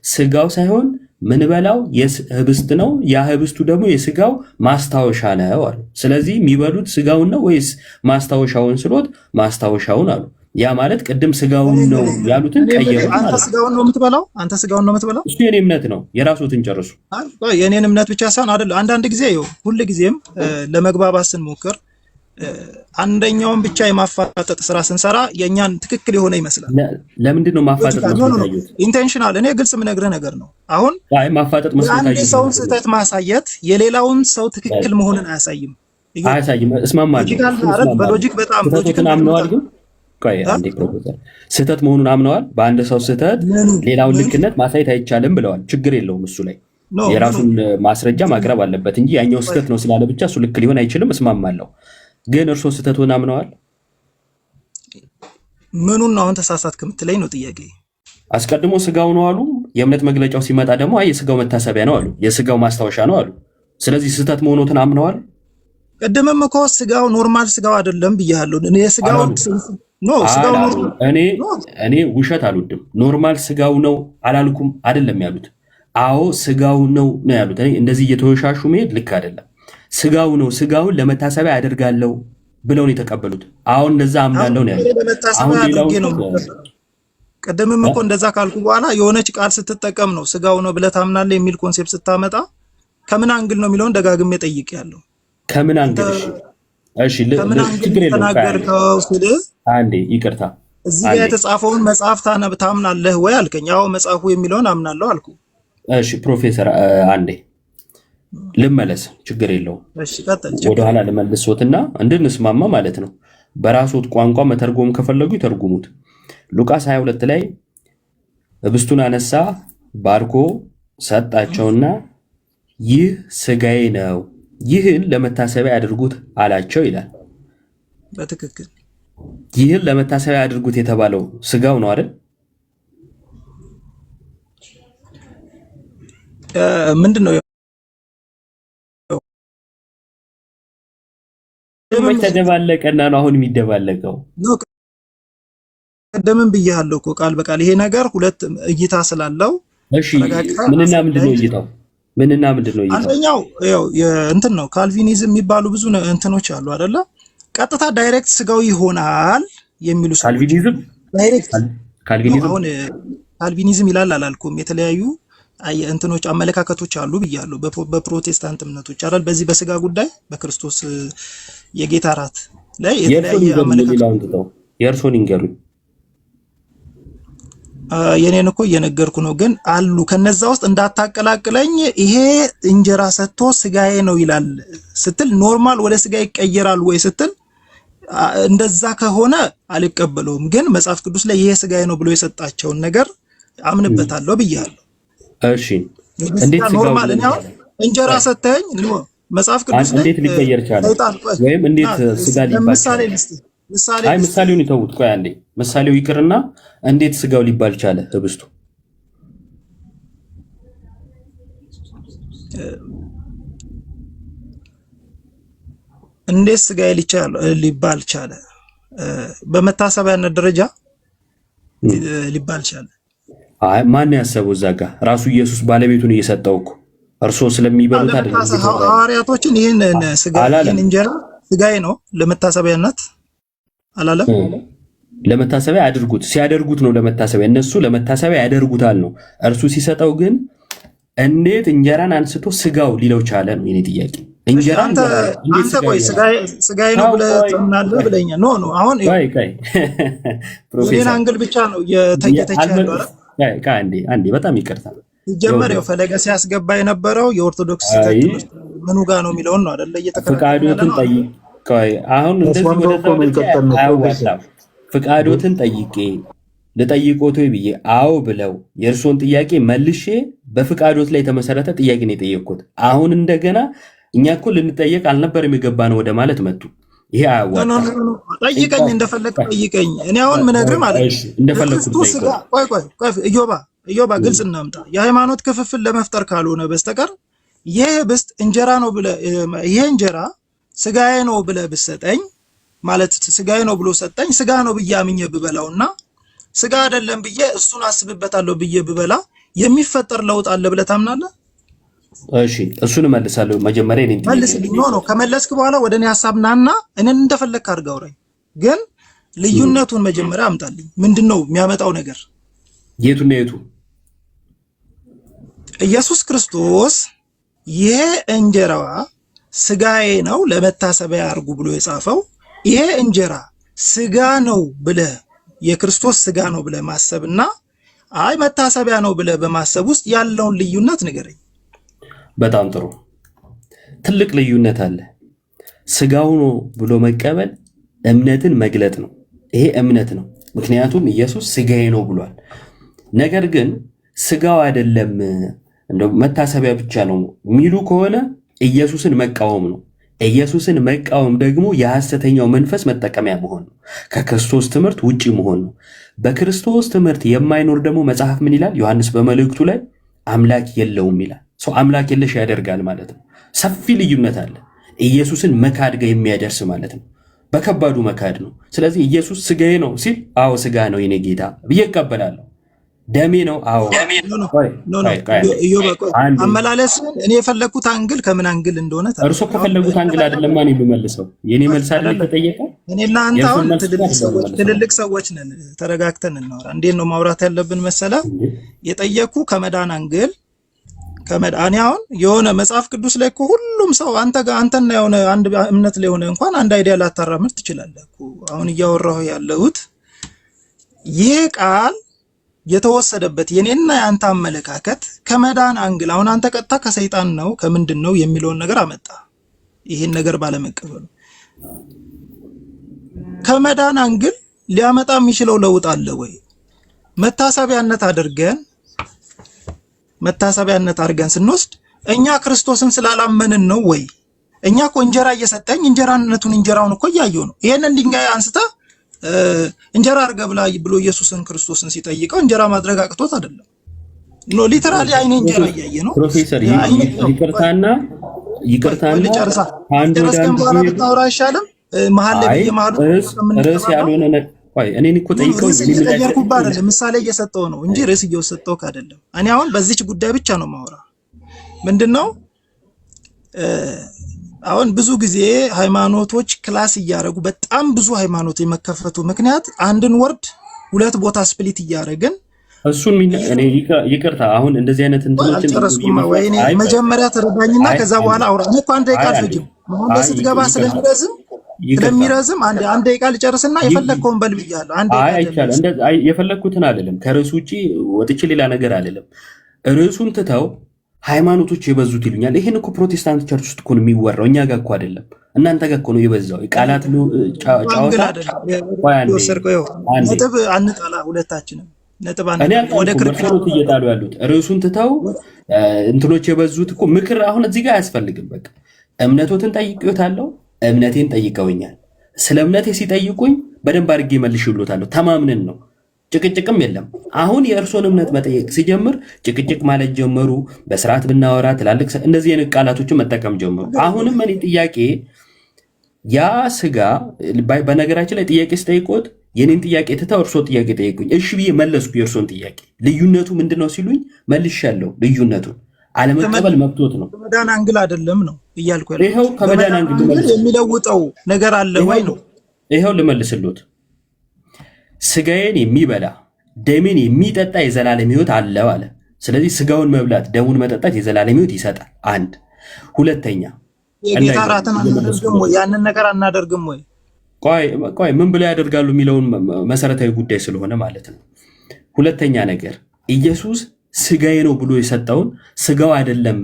ስጋው ሳይሆን ምን በላው ህብስት ነው፣ ያ ህብስቱ ደግሞ የስጋው ማስታወሻ ነው አሉ። ስለዚህ የሚበሉት ስጋውን ነው ወይስ ማስታወሻውን ስሎት ማስታወሻውን አሉ። ያ ማለት ቅድም ስጋውን ነው ያሉትን ቀየሩ። አንተ ስጋውን ነው የምትበላው? አንተ ስጋውን ነው የምትበላው? እሱ የኔ እምነት ነው። የራስዎትን ጨርሱ። የኔን እምነት ብቻ ሳይሆን አይደል፣ አንዳንድ ጊዜ ሁሉ ጊዜም ለመግባባት ስንሞክር አንደኛውን ብቻ የማፋጠጥ ስራ ስንሰራ የኛን ትክክል የሆነ ይመስላል። ለምንድን ነው ማፋጠጥ መስሎታዩት? ኢንቴንሽናል እኔ ግልጽ የምነግርህ ነገር ነው። አሁን አይ ማፋጠጥ መስሎታዩት አንድ ሰውን ስህተት ማሳየት የሌላውን ሰው ትክክል መሆንን አያሳይም። እስማማለሁ። በሎጂክ በጣም ስህተትን አምነዋል። ግን ቆይ አንዴ ፕሮፌሰር ስህተት መሆኑን አምነዋል። በአንድ ሰው ስህተት ሌላውን ልክነት ማሳየት አይቻልም ብለዋል። ችግር የለውም። እሱ ላይ የራሱን ማስረጃ ማቅረብ አለበት እንጂ ያኛው ስህተት ነው ስላለ ብቻ እሱ ልክ ሊሆን አይችልም። እስማማለሁ። ግን እርሶ ስህተቱን አምነዋል? ምኑን ነው አሁን ተሳሳትክ የምትለኝ ነው ጥያቄ። አስቀድሞ ስጋው ነው አሉ። የእምነት መግለጫው ሲመጣ ደግሞ አይ የስጋው መታሰቢያ ነው አሉ፣ የስጋው ማስታወሻ ነው አሉ። ስለዚህ ስህተት መሆኑን አምነዋል። ቀደምም እኮ ስጋው ኖርማል ስጋው አይደለም ብያለሁ። የስጋው ስጋው እኔ ውሸት አልወድም። ኖርማል ስጋው ነው አላልኩም። አይደለም ያሉት። አዎ ስጋው ነው ያሉት። እኔ እንደዚህ እየተወሻሹ መሄድ ልክ አይደለም። ስጋው ነው፣ ስጋውን ለመታሰቢያ ያደርጋለሁ ብለው ነው የተቀበሉት። አሁን እንደዛ አምናለሁ ነው ያሉት። አሁን ሌላው ቀደምም እኮ እንደዛ ካልኩ በኋላ የሆነች ቃል ስትጠቀም ነው ስጋው ነው ብለህ ታምናለህ የሚል ኮንሴፕት ስታመጣ ከምን አንግል ነው የሚለውን ደጋግሜ ጠይቄያለሁ። ከምን አንግል? እሺ ችግር የለውም። አንዴ ይቅርታ፣ እዚህ ጋር የተጻፈውን መጽሐፍ ታምናለህ ወይ አልከኝ። አዎ መጽሐፉ የሚለውን አምናለሁ አልኩ። እሺ ፕሮፌሰር አንዴ ልመለስ፣ ችግር የለውም። ወደኋላ ልመልሶትና እንድንስማማ ማለት ነው። በራሶት ቋንቋ መተርጎም ከፈለጉ ይተርጉሙት። ሉቃስ 22 ላይ ህብስቱን አነሳ፣ ባርኮ ሰጣቸውና ይህ ስጋዬ ነው፣ ይህን ለመታሰቢያ ያድርጉት አላቸው ይላል። በትክክል ይህን ለመታሰቢያ ያድርጉት የተባለው ስጋው ነው አይደል? ምንድነው? ተደባለቀና ነው አሁን የሚደባለቀው። ቀደምም ብያለሁ እኮ ቃል በቃል ይሄ ነገር ሁለት እይታ ስላለው። እሺ ምንና ምንድነው እይታው? ምንና ምንድነው እይታው? አንደኛው ያው እንትን ነው ካልቪኒዝም የሚባሉ ብዙ እንትኖች አሉ አይደለ? ቀጥታ ዳይሬክት ስጋው ይሆናል የሚሉ ሰዎች ካልቪኒዝም ዳይሬክት ካልቪኒዝም አሁን ካልቪኒዝም ይላል አላልኩም። የተለያዩ እንትኖች አመለካከቶች አሉ ብያለሁ። በፕሮቴስታንት እምነቶች አይደል? በዚህ በስጋ ጉዳይ በክርስቶስ የጌታ ራት ላይ የተለያየ አመለካከት የእርሶን ይንገሩኝ። የኔን እኮ እየነገርኩ ነው። ግን አሉ ከነዛ ውስጥ እንዳታቀላቅለኝ። ይሄ እንጀራ ሰጥቶ ስጋዬ ነው ይላል ስትል ኖርማል ወደ ስጋ ይቀየራል ወይ ስትል እንደዛ ከሆነ አልቀበለውም። ግን መጽሐፍ ቅዱስ ላይ ይሄ ስጋዬ ነው ብሎ የሰጣቸውን ነገር አምንበታለሁ ብያለሁ። እሺ እንዴት ኖርማል ነው እንጀራ ሰጠኝ መጽሐፍ ቅዱስ ላይ እንዴት ሊቀየር ቻለ? ወይም እንዴት ስጋ ሊባል ቻለ? አይ ምሳሌውን ይተውት። ቆይ አንዴ ምሳሌው ይቅርና እንዴት ስጋው ሊባል ቻለ? ህብስቱ እንዴት ስጋዬ ሊባል ቻለ? በመታሰቢያነት ደረጃ ሊባል ቻለ። አይ ማን ያሰበው? እዛ ጋር ራሱ ኢየሱስ ባለቤቱን እየሰጠው እኮ እርሶ ስለሚበሉት አይደለም። ሐዋርያቶችን ይሄን ስጋ ይሄን እንጀራ ስጋዬ ነው ለመታሰቢያነት አላለም። ለመታሰቢያ ያድርጉት፣ ሲያደርጉት ነው ለመታሰቢያ። እነሱ ለመታሰቢያ ያደርጉታል ነው። እርሱ ሲሰጠው ግን እንዴት እንጀራን አንስቶ ስጋው ሊለው ቻለ ነው የኔ ጥያቄ። እንጀራ አንተ ቆይ ስጋዬ ነው ብለህ ታምናለህ ብለኛል። ኖ አሁን ፕሮፌሰር አንግል ብቻ ነው የተቻለው አይደል? አንዴ በጣም ይቅርታ ሲጀመር ያው ፈለገ ሲያስገባ የነበረው የኦርቶዶክስ ትምህርት ምኑ ጋር ነው የሚለውን ነው አይደል? ፍቃዶትን ጠይቀው አሁን እንደዚህ ወደ ፍቃዶትን ጠይቄ ልጠይቆት ወይ ብዬ አዎ ብለው የእርሶን ጥያቄ መልሼ በፍቃዶት ላይ የተመሰረተ ጥያቄ ነው የጠየቅኩት። አሁን እንደገና እኛ እኮ ልንጠየቅ አልነበረም የገባ ነው ወደ ማለት መጡ። ይሄ አያዋጣም። ጠይቀኝ፣ እንደፈለግ ጠይቀኝ። እኔ አሁን ምነግርህ ማለት እንደፈለግኩት ቆይ ኢዮባ ግልጽ እናምጣ። የሃይማኖት ክፍፍል ለመፍጠር ካልሆነ በስተቀር ይሄ ህብስት እንጀራ ነው ብለህ ይሄ እንጀራ ስጋዬ ነው ብለህ ብሰጠኝ ማለት ስጋዬ ነው ብሎ ሰጠኝ ስጋ ነው ብዬ አምኜ ብበላውና ስጋ አይደለም ብዬ እሱን አስብበታለሁ ብዬ ብበላ የሚፈጠር ለውጥ አለ ብለህ ታምናለህ? እሺ እሱን እመልሳለሁ። መጀመሪያ እኔን መልስልኝ። ኖ ከመለስክ በኋላ ወደ እኔ ሐሳብ ናና እኔን እንደፈለግክ አድርግ አውራኝ። ግን ልዩነቱን መጀመሪያ አምጣልኝ። ምንድነው የሚያመጣው ነገር? የቱና የቱ? ኢየሱስ ክርስቶስ ይሄ እንጀራዋ ስጋዬ ነው ለመታሰቢያ አድርጉ ብሎ የጻፈው ይሄ እንጀራ ስጋ ነው ብለህ የክርስቶስ ስጋ ነው ብለህ ማሰብና አይ መታሰቢያ ነው ብለህ በማሰብ ውስጥ ያለውን ልዩነት ንገረኝ። በጣም ጥሩ። ትልቅ ልዩነት አለ። ስጋው ነው ብሎ መቀበል እምነትን መግለጥ ነው። ይሄ እምነት ነው። ምክንያቱም ኢየሱስ ስጋዬ ነው ብሏል። ነገር ግን ስጋው አይደለም እንደው መታሰቢያ ብቻ ነው የሚሉ ከሆነ ኢየሱስን መቃወም ነው። ኢየሱስን መቃወም ደግሞ የሐሰተኛው መንፈስ መጠቀሚያ መሆን ነው። ከክርስቶስ ትምህርት ውጪ መሆን ነው። በክርስቶስ ትምህርት የማይኖር ደግሞ መጽሐፍ ምን ይላል? ዮሐንስ በመልእክቱ ላይ አምላክ የለውም ይላል። ሰው አምላክ የለሽ ያደርጋል ማለት ነው። ሰፊ ልዩነት አለ። ኢየሱስን መካድ ጋር የሚያደርስ ማለት ነው። በከባዱ መካድ ነው። ስለዚህ ኢየሱስ ስጋዬ ነው ሲል አዎ ስጋ ነው የኔ ጌታ ብዬ እቀበላለሁ። ደሜ ነው አዎ። አመላለስ እኔ የፈለኩት አንግል ከምን አንግል እንደሆነ እርሶ ከፈለጉት አንግል አይደለም ማን የሚመልሰው የኔ መልስ አይደለም ተጠየቀ። እኔና አንተ አሁን ትልልቅ ሰዎች ነን። ተረጋግተን እናወራ። እንዴት ነው ማውራት ያለብን መሰለ? የጠየኩ ከመዳን አንግል ከመዳን አሁን የሆነ መጽሐፍ ቅዱስ ላይ እኮ ሁሉም ሰው አንተ ጋር አንተና የሆነ አንድ እምነት ላይ ሆነ እንኳን አንድ አይዲያ ላታራምድ ትችላለህ እኮ። አሁን እያወራሁ ያለሁት ይሄ ቃል የተወሰደበት የኔና ያንተ አመለካከት ከመዳን አንግል አሁን አንተ ቀጥታ ከሰይጣን ነው ከምንድን ነው የሚለውን ነገር አመጣ። ይሄን ነገር ባለመቀበሉ ከመዳን አንግል ሊያመጣ የሚችለው ለውጥ አለ ወይ? መታሰቢያነት አድርገን ስንወስድ እኛ ክርስቶስን ስላላመንን ነው ወይ? እኛ እኮ እንጀራ እየሰጠኝ እንጀራውን እኮ እያየሁ ነው። ይሄንን ድንጋይ አንስታ እንጀራ አድርገህ ብላ ብሎ ኢየሱስን ክርስቶስን ሲጠይቀው እንጀራ ማድረግ አቅቶት አይደለም። ኖ ሊተራሊ አይኔ እንጀራ እያየ ነው። ፕሮፌሰር ይቅርታና ልጨርሳ በኋላ ብታወራ አይሻልም? መሀል ላይ ርዕስ ያልሆነ እኔን እኮ ጠይቀው እየጠየቅኩብህ አይደለም፣ ምሳሌ እየሰጠው ነው እንጂ ርዕስ እየሰጠው አይደለም። እኔ አሁን በዚች ጉዳይ ብቻ ነው ማወራ። ምንድነው አሁን ብዙ ጊዜ ሃይማኖቶች ክላስ እያደረጉ በጣም ብዙ ሃይማኖት የመከፈቱ ምክንያት አንድን ወርድ ሁለት ቦታ ስፕሊት እያደረግን እሱን እኔ ይቅርታ አሁን እንደዚህ አይነት እንትኖችን ወይ መጀመሪያ ተረዳኝና ከዛ በኋላ አውራ። እኔ እኮ አንድ ደቂቃ አልፈጅም። አሁን ስትገባ ስለሚረዝም አንድ ደቂቃ ልጨርስና የፈለግከውን በል ብያለሁ። አንድ ደቂቃ አይቻልም። የፈለግኩትን አይደለም ከርዕሱ ውጪ ወጥቼ ሌላ ነገር አይደለም። ርዕሱን ትተው ሃይማኖቶች የበዙት ይሉኛል። ይሄን እኮ ፕሮቴስታንት ቸርች ውስጥ እኮ ነው የሚወራው፣ እኛ ጋር እኮ አይደለም። እናንተ ጋር እኮ ነው የበዛው። ቃላት ጫወታ ነጥብ አንጣላ። ሁለታችንም ነጥብ ወደ ክርክር እየጣሉ ያሉት ርዕሱን ትተው እንትኖች የበዙት እኮ ምክር አሁን እዚህ ጋር አያስፈልግም። በቃ እምነቶትን ጠይቄዎታለሁ፣ እምነቴን ጠይቀውኛል። ስለ እምነቴ ሲጠይቁኝ በደንብ አድርጌ መልሼልዎታለሁ። ተማምነን ነው፣ ጭቅጭቅም የለም። አሁን የእርሶን እምነት መጠየቅ ሲጀምር ጭቅጭቅ ማለት ጀመሩ። በስርዓት ብናወራ ትላልቅ እንደዚህ አይነት ቃላቶችን መጠቀም ጀመሩ። አሁንም እኔ ጥያቄ ያ ስጋ በነገራችን ላይ ጥያቄ ስጠይቆት የኔን ጥያቄ ትተው እርሶ ጥያቄ ጠይቁኝ። እሺ ብዬ መለስኩ። የእርሶን ጥያቄ ልዩነቱ ምንድነው ሲሉኝ መልሻለሁ። ልዩነቱን አለመቀበል መብቶት ነው። ከመዳን አንግል አይደለም ነው እያልኩ ያለው። ይሄው ከመዳን አንግል የሚለውጠው ነገር አለ ወይ ነው። ይሄው ልመልስልዎት። ስጋዬን የሚበላ ደሜን የሚጠጣ የዘላለም ሕይወት አለው አለ። ስለዚህ ስጋውን መብላት ደሙን መጠጣት የዘላለም ሕይወት ይሰጣል። አንድ ሁለተኛ የጌታ እራትን አናደርግም ወይ? ያንን ነገር አናደርግም ወይ? ቆይ ምን ብለው ያደርጋሉ የሚለውን መሰረታዊ ጉዳይ ስለሆነ ማለት ነው። ሁለተኛ ነገር ኢየሱስ ስጋዬ ነው ብሎ የሰጠውን ስጋው አይደለም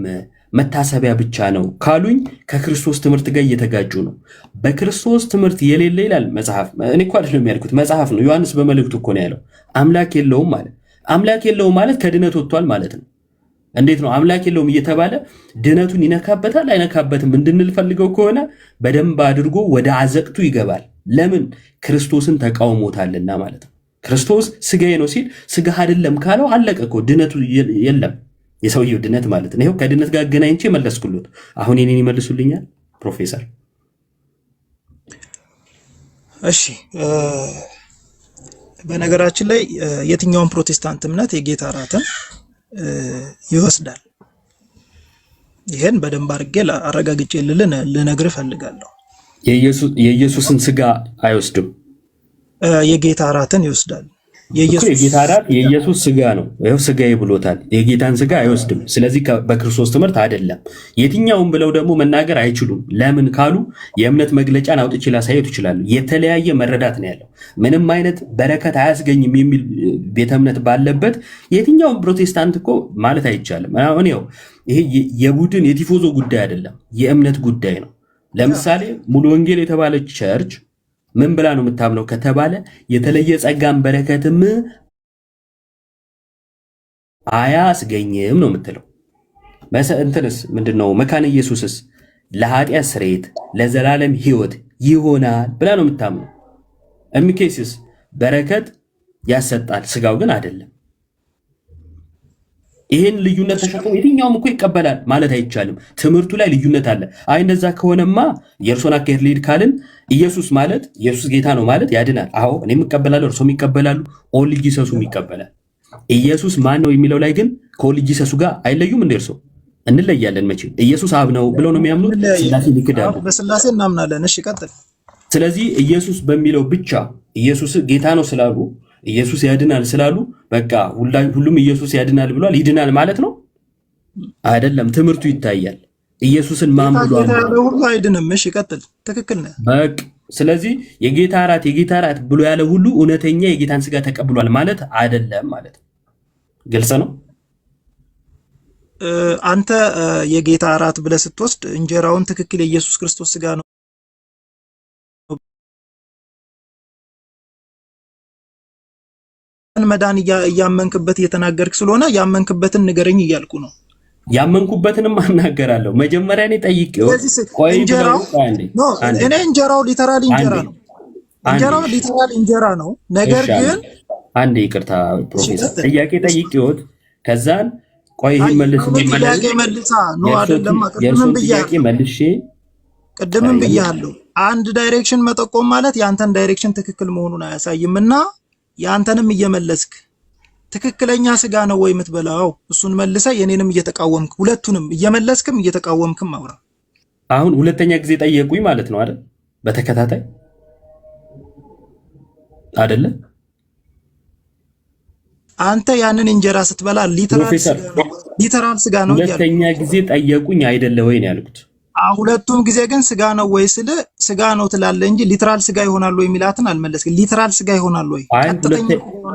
መታሰቢያ ብቻ ነው ካሉኝ ከክርስቶስ ትምህርት ጋር እየተጋጩ ነው። በክርስቶስ ትምህርት የሌለ ይላል መጽሐፍ። እኔ እኮ አይደለም ያልኩት መጽሐፍ ነው። ዮሐንስ በመልእክቱ እኮ ነው ያለው። አምላክ የለውም ማለት አምላክ የለውም ማለት ከድነት ወጥቷል ማለት ነው። እንዴት ነው አምላክ የለውም እየተባለ ድነቱን ይነካበታል አይነካበትም እንድንል ፈልገው ከሆነ በደንብ አድርጎ ወደ አዘቅቱ ይገባል። ለምን? ክርስቶስን ተቃውሞታልና ማለት ነው። ክርስቶስ ስጋዬ ነው ሲል ስጋ አይደለም ካለው አለቀ እኮ፣ ድነቱ የለም። የሰውየው ድነት ማለት ነው። ይሄው ከድነት ጋር አገናኝቼ መለስኩልዎት። አሁን የኔን ይመልሱልኛል ፕሮፌሰር? እሺ፣ በነገራችን ላይ የትኛውን ፕሮቴስታንት እምነት የጌታ እራትን ይወስዳል? ይሄን በደንብ አድርጌ አረጋግጬ ልነግርህ እፈልጋለሁ። የኢየሱስን ስጋ አይወስድም። የጌታ እራትን ይወስዳል። የጌታ እራት የኢየሱስ ስጋ ነው። ይኸው ስጋዬ ብሎታል። የጌታን ስጋ አይወስድም። ስለዚህ በክርስቶስ ትምህርት አይደለም። የትኛውም ብለው ደግሞ መናገር አይችሉም። ለምን ካሉ የእምነት መግለጫን አውጥቼ ላሳየት ይችላሉ። የተለያየ መረዳት ነው ያለው። ምንም አይነት በረከት አያስገኝም የሚል ቤተ እምነት ባለበት የትኛውም ፕሮቴስታንት እኮ ማለት አይቻልም። አሁን ይኸው ይሄ የቡድን የቲፎዞ ጉዳይ አይደለም፣ የእምነት ጉዳይ ነው። ለምሳሌ ሙሉ ወንጌል የተባለች ቸርች ምን ብላ ነው የምታምነው ከተባለ የተለየ ጸጋን በረከትም አያስገኝም ነው የምትለው። እንትንስ ምንድነው? መካነ ኢየሱስስ ለኃጢአት ስርየት ለዘላለም ሕይወት ይሆናል ብላ ነው የምታምነው። እሚኬስስ በረከት ያሰጣል፣ ስጋው ግን አይደለም። ይህን ልዩነት ተሸክሞ የትኛውም እኮ ይቀበላል ማለት አይቻልም። ትምህርቱ ላይ ልዩነት አለ። አይ እንደዛ ከሆነማ የእርሶን አካሄድ ልሂድ ካልን ኢየሱስ ማለት ኢየሱስ ጌታ ነው ማለት ያድናል። አዎ እኔም እቀበላለሁ፣ እርሶም ይቀበላሉ፣ ኦል ጂሰሱም ይቀበላል። ኢየሱስ ማን ነው የሚለው ላይ ግን ከኦል ጂሰሱ ጋር አይለዩም። እንደ እርሶ እንለያለን። መቼም ኢየሱስ አብ ነው ብለው ነው የሚያምኑት። ስላሴ ይክዳሉ። በስላሴ እናምናለን። እሺ ቀጥል። ስለዚህ ኢየሱስ በሚለው ብቻ ኢየሱስ ጌታ ነው ስላሉ ኢየሱስ ያድናል ስላሉ በቃ ሁሉም ኢየሱስ ያድናል ብሏል ይድናል ማለት ነው አይደለም። ትምህርቱ ይታያል። ኢየሱስን ማን ብሏል? ሁሉ አይድንም። እሺ ቀጥል። ትክክል ነህ። በቃ ስለዚህ የጌታ እራት ብሎ ያለ ሁሉ እውነተኛ የጌታን ስጋ ተቀብሏል ማለት አይደለም ማለት ነው። ግልጽ ነው። አንተ የጌታ እራት ብለህ ስትወስድ እንጀራውን ትክክል የኢየሱስ ክርስቶስ ስጋ ነው መዳን እያመንክበት እየተናገርክ ስለሆነ ያመንክበትን ንገረኝ እያልኩ ነው። ያመንኩበትንም አናገራለሁ። መጀመሪያ እኔ ጠይቄው እኔ እንጀራው ሊተራል እንጀራ ነው። እንጀራው ሊተራል እንጀራ ነው። ነገር ግን አንዴ ይቅርታ ፕሮፌሰር ጥያቄ ጠይቄዎት ከዛን ቆይ ይሄን መልስ መልሳ ነው አይደለም። ቅድምም ብያለሁ። አንድ ዳይሬክሽን መጠቆም ማለት ያንተን ዳይሬክሽን ትክክል መሆኑን አያሳይምና ያንተንም እየመለስክ ትክክለኛ ስጋ ነው ወይ የምትበላው? እሱን መልሰ የኔንም እየተቃወምክ ሁለቱንም እየመለስክም እየተቃወምክም አውራ። አሁን ሁለተኛ ጊዜ ጠየቁኝ ማለት ነው አይደል? በተከታታይ አይደለ? አንተ ያንን እንጀራ ስትበላ ሊተራል ስጋ ነው። ሁለተኛ ጊዜ ጠየቁኝ አይደለ ወይ ነው ያልኩት። ሁለቱም ጊዜ ግን ስጋ ነው ወይ ስለ ስጋ ነው ትላለህ እንጂ ሊትራል ስጋ ይሆናል ወይ የሚላትን አልመለስክም። ሊትራል ስጋ ይሆናል ወይ?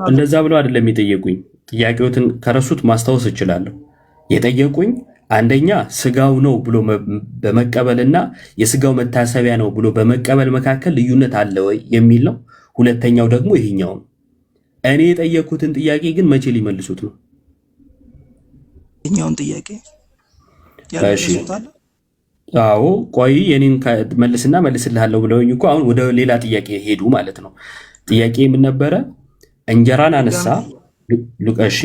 እንደዛ ብለው አይደለም የጠየቁኝ። ጥያቄዎትን ከረሱት ማስታወስ እችላለሁ። የጠየቁኝ አንደኛ ስጋው ነው ብሎ በመቀበልና የስጋው መታሰቢያ ነው ብሎ በመቀበል መካከል ልዩነት አለ ወይ የሚል ነው። ሁለተኛው ደግሞ ይሄኛው ነው። እኔ የጠየኩትን ጥያቄ ግን መቼ ሊመልሱት ነው? ይሄኛውን ጥያቄ ያልመልሱታል። አዎ ቆይ የኔን መልስና መልስልሃለሁ ብለውኝ እኮ አሁን ወደ ሌላ ጥያቄ ሄዱ ማለት ነው። ጥያቄ ምን ነበረ? እንጀራን አነሳ። ሉቃስ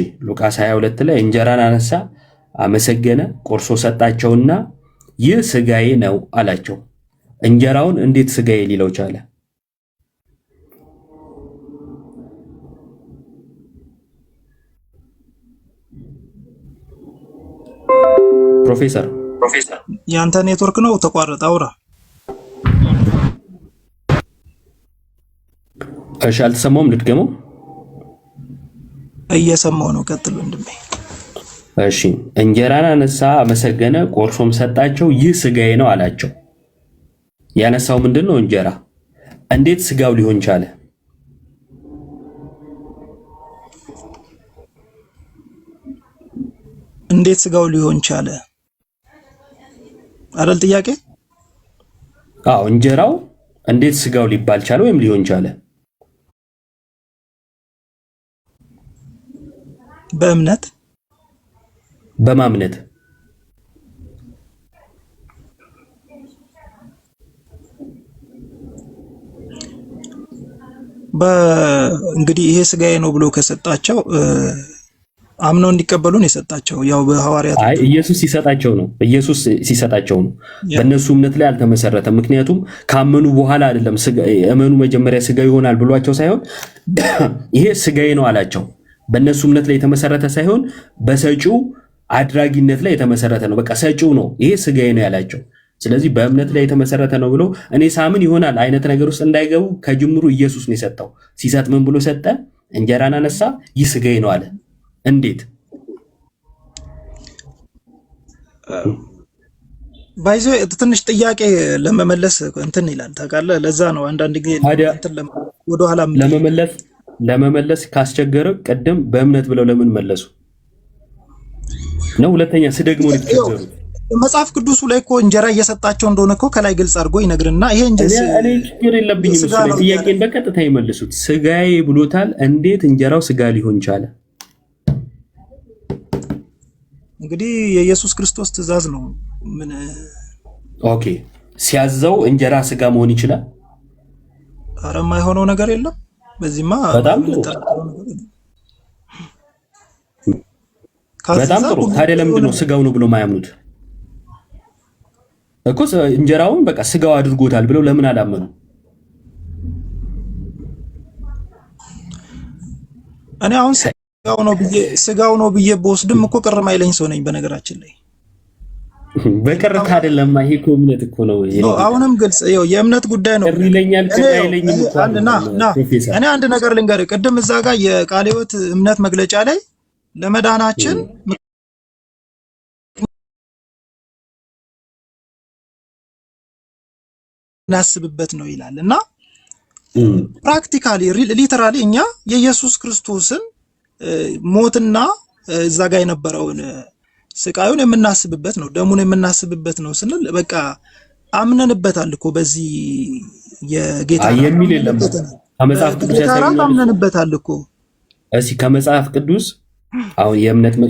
22 ላይ እንጀራን አነሳ፣ አመሰገነ፣ ቆርሶ ሰጣቸውና ይህ ስጋዬ ነው አላቸው። እንጀራውን እንዴት ስጋዬ ሊለው ቻለ? ፕሮፌሰር ያንተ ኔትወርክ ነው ተቋረጠ። አውራ። እሺ አልተሰማውም። ልድገመው። እየሰማው ነው። ቀጥል ወንድሜ። እሺ እንጀራን አነሳ፣ አመሰገነ፣ ቆርሶም ሰጣቸው፣ ይህ ስጋዬ ነው አላቸው። ያነሳው ምንድን ነው? እንጀራ። እንዴት ስጋው ሊሆን ቻለ? እንዴት ስጋው ሊሆን ቻለ አይደል ጥያቄ? አዎ እንጀራው እንዴት ስጋው ሊባል ቻለ ወይም ሊሆን ቻለ? በእምነት በማምነት። እንግዲህ ይሄ ስጋዬ ነው ብሎ ከሰጣቸው አምነው እንዲቀበሉን የሰጣቸው ያው በሐዋርያት ኢየሱስ ሲሰጣቸው ነው። በእነሱ እምነት ላይ አልተመሰረተም። ምክንያቱም ካመኑ በኋላ አይደለም እመኑ መጀመሪያ ስጋ ይሆናል ብሏቸው ሳይሆን ይሄ ስጋዬ ነው አላቸው። በእነሱ እምነት ላይ የተመሰረተ ሳይሆን በሰጪው አድራጊነት ላይ የተመሰረተ ነው። በቃ ሰጪው ነው ይሄ ስጋዬ ነው ያላቸው። ስለዚህ በእምነት ላይ የተመሰረተ ነው ብለው እኔ ሳምን ይሆናል አይነት ነገር ውስጥ እንዳይገቡ ከጅምሩ ኢየሱስ ነው የሰጠው። ሲሰጥ ምን ብሎ ሰጠ? እንጀራን አነሳ፣ ይህ ስጋዬ ነው አለ። እንዴት ባይዞ ትንሽ ጥያቄ ለመመለስ እንትን ይላል ታውቃለህ። ለዛ ነው አንዳንድ ጊዜ እንትን ወደኋላ ለመመለስ ካስቸገረ ቅድም በእምነት ብለው ለምን መለሱ ነው? ሁለተኛ ስደግሞ ልትቸገሩ መጽሐፍ ቅዱሱ ላይ እኮ እንጀራ እየሰጣቸው እንደሆነ እኮ ከላይ ግልጽ አድርጎ ይነግርና ይሄ እኔ ችግር የለብኝም። ጥያቄን በቀጥታ ይመልሱት። ስጋዬ ብሎታል። እንዴት እንጀራው ስጋ ሊሆን ቻለ? እንግዲህ የኢየሱስ ክርስቶስ ትእዛዝ ነው። ምን ኦኬ፣ ሲያዘው እንጀራ ስጋ መሆን ይችላል? ኧረ የማይሆነው ነገር የለም። በዚህማ በጣም ጥሩ። ታዲያ ለምንድን ነው ስጋው ነው ብሎ ማያምኑት? እኮ እንጀራውን በቃ ስጋው አድርጎታል ብለው ለምን አላመኑ? እኔ አሁን ስጋው ነው ብዬ በወስድም እኮ ቅር ማይለኝ ሰው ነኝ። በነገራችን ላይ በቅርታ አይደለም። ይሄ እኮ እምነት እኮ ነው። አሁንም ግልጽ ይኸው የእምነት ጉዳይ ነው። እኔ አንድ ነገር ልንገርህ። ቅድም እዛ ጋር የቃለ ሕይወት እምነት መግለጫ ላይ ለመዳናችን እናስብበት ነው ይላል እና ፕራክቲካሊ ሊተራሊ እኛ የኢየሱስ ክርስቶስን ሞትና እዛ ጋር የነበረውን ስቃዩን የምናስብበት ነው፣ ደሙን የምናስብበት ነው ስንል በቃ አምነንበታል እኮ በዚህ የጌታ የሚል የለም። ከመጽሐፍ ቅዱስ አምነንበታል እኮ። እሺ ከመጽሐፍ ቅዱስ አሁን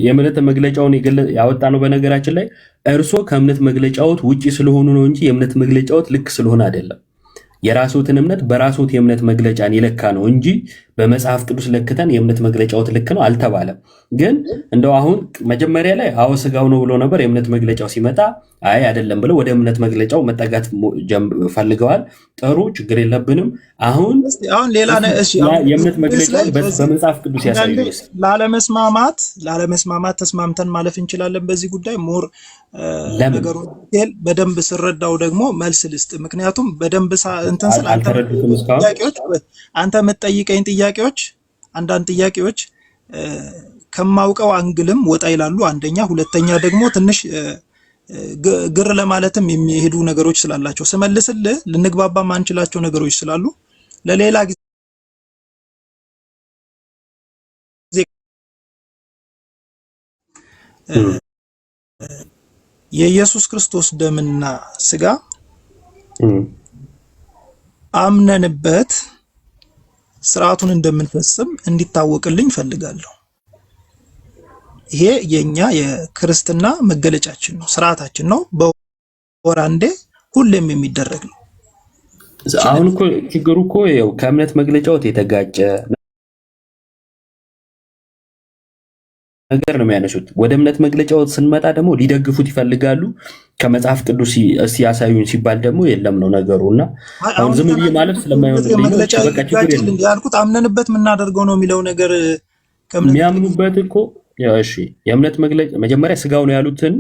የእምነት መግለጫውን ያወጣ ነው። በነገራችን ላይ እርሶ ከእምነት መግለጫዎት ውጪ ስለሆኑ ነው እንጂ የእምነት መግለጫዎት ልክ ስለሆነ አይደለም። የራስዎትን እምነት በራስዎት የእምነት መግለጫን ይለካ ነው እንጂ በመጽሐፍ ቅዱስ ለክተን የእምነት መግለጫዎት ልክ ነው አልተባለም። ግን እንደው አሁን መጀመሪያ ላይ አዎ ስጋው ነው ብሎ ነበር። የእምነት መግለጫው ሲመጣ አይ አይደለም ብለው ወደ እምነት መግለጫው መጠጋት ፈልገዋል። ጥሩ፣ ችግር የለብንም። አሁን ሌላ የእምነት መግለጫው በመጽሐፍ ቅዱስ ያሳዩ። ላለመስማማት ተስማምተን ማለፍ እንችላለን። በዚህ ጉዳይ ሞር ነገሩ በደንብ ስረዳው ደግሞ መልስ ልስጥ። ምክንያቱም በደንብ እንትን ስለ አንተ የምትጠይቀኝ ጥያቄዎች አንዳንድ ጥያቄዎች ከማውቀው አንግልም ወጣ ይላሉ። አንደኛ፣ ሁለተኛ ደግሞ ትንሽ ግር ለማለትም የሚሄዱ ነገሮች ስላላቸው ስመልስልህ ልንግባባ ማንችላቸው ነገሮች ስላሉ ለሌላ ጊዜ የኢየሱስ ክርስቶስ ደምና ስጋ አምነንበት ስርዓቱን እንደምንፈጽም እንዲታወቅልኝ ፈልጋለሁ። ይሄ የኛ የክርስትና መገለጫችን ነው፣ ስርዓታችን ነው። በወር አንዴ ሁሌም የሚደረግ ነው። አሁን እኮ ችግሩ እኮ ያው ከእምነት መግለጫዎት የተጋጨ ነገር ነው የሚያነሱት። ወደ እምነት መግለጫዎት ስንመጣ ደግሞ ሊደግፉት ይፈልጋሉ። ከመጽሐፍ ቅዱስ ሲያሳዩን ሲባል ደግሞ የለም ነው ነገሩና አሁን ዝም ብዬ ማለት ስለማይሆንልኝ በቃ ችግር የለም ያልኩት አምነንበት የምናደርገው ነው የሚለው ነገር የሚያምኑበት እኮ እሺ። የእምነት መግለጫ መጀመሪያ ስጋው ነው ያሉትን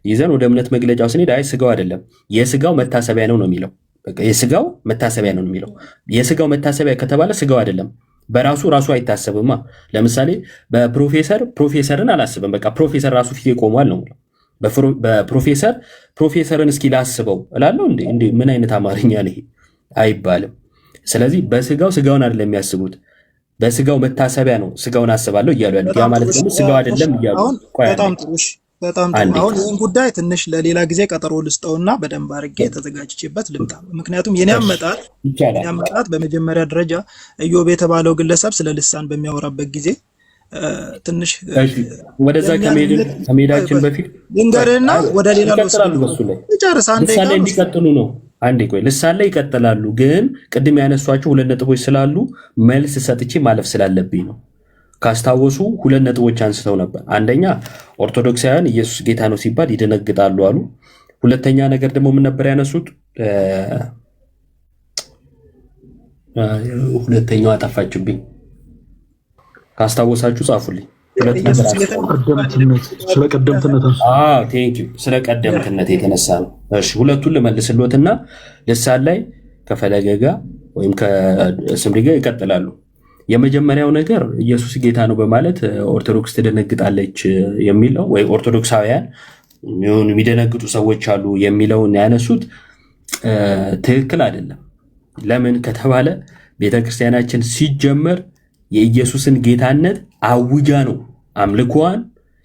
ይዘን ወደ እምነት መግለጫው ስንሄድ አይ ስጋው አይደለም የስጋው መታሰቢያ ነው የሚለው። በቃ የስጋው መታሰቢያ ነው የሚለው። የስጋው መታሰቢያ ከተባለ ስጋው አይደለም በራሱ አይታሰብማ። ለምሳሌ ፕሮፌሰርን አላስብም። በቃ ፕሮፌሰር ራሱ ፊት ቆሟል ነው። ፕሮፌሰርን እስኪ ላስበው እላለሁ እንዴ? ምን አይነት አማርኛ ነው ይሄ? አይባልም። ስለዚህ ስጋውን አይደለም የሚያስቡት፣ በስጋው መታሰቢያ ነው ስጋውን አስባለሁ እያሉ ያሉት። ያ ማለት ደግሞ ስጋው አይደለም እያሉ በጣም አሁን ይህን ጉዳይ ትንሽ ለሌላ ጊዜ ቀጠሮ ልስጠውና በደንብ አድርጌ ተዘጋጅቼበት ልምጣ። ምክንያቱም የኔ አመጣጥ በመጀመሪያ ደረጃ ኢዮብ የተባለው ግለሰብ ስለ ልሳን በሚያወራበት ጊዜ ትንሽ ወደዛ ከመሄዳችን በፊት ልንገርህና ወደ ሌላ ልሳን ላይ እንዲቀጥሉ ነው። አንዴ ቆይ፣ ልሳን ላይ ይቀጥላሉ። ግን ቅድም ያነሷቸው 2 ነጥቦች ስላሉ መልስ ሰጥቼ ማለፍ ስላለብኝ ነው። ካስታወሱ 2 ነጥቦች አንስተው ነበር። አንደኛ ኦርቶዶክሳውያን ኢየሱስ ጌታ ነው ሲባል ይደነግጣሉ አሉ። ሁለተኛ ነገር ደግሞ ምን ነበር ያነሱት? ሁለተኛው አጠፋችብኝ። ካስታወሳችሁ ጻፉልኝ። ስለ ቀደምትነት የተነሳ ነው። እሺ ሁለቱን ልመልስልዎትና ልሳን ላይ ከፈለገ ጋር ወይም ከስምሪ ጋር ይቀጥላሉ። የመጀመሪያው ነገር ኢየሱስ ጌታ ነው በማለት ኦርቶዶክስ ትደነግጣለች የሚለው ወይ ኦርቶዶክሳውያን የሚደነግጡ ሰዎች አሉ የሚለውን ያነሱት ትክክል አይደለም። ለምን ከተባለ ቤተክርስቲያናችን ሲጀመር የኢየሱስን ጌታነት አውጃ ነው አምልኮዋን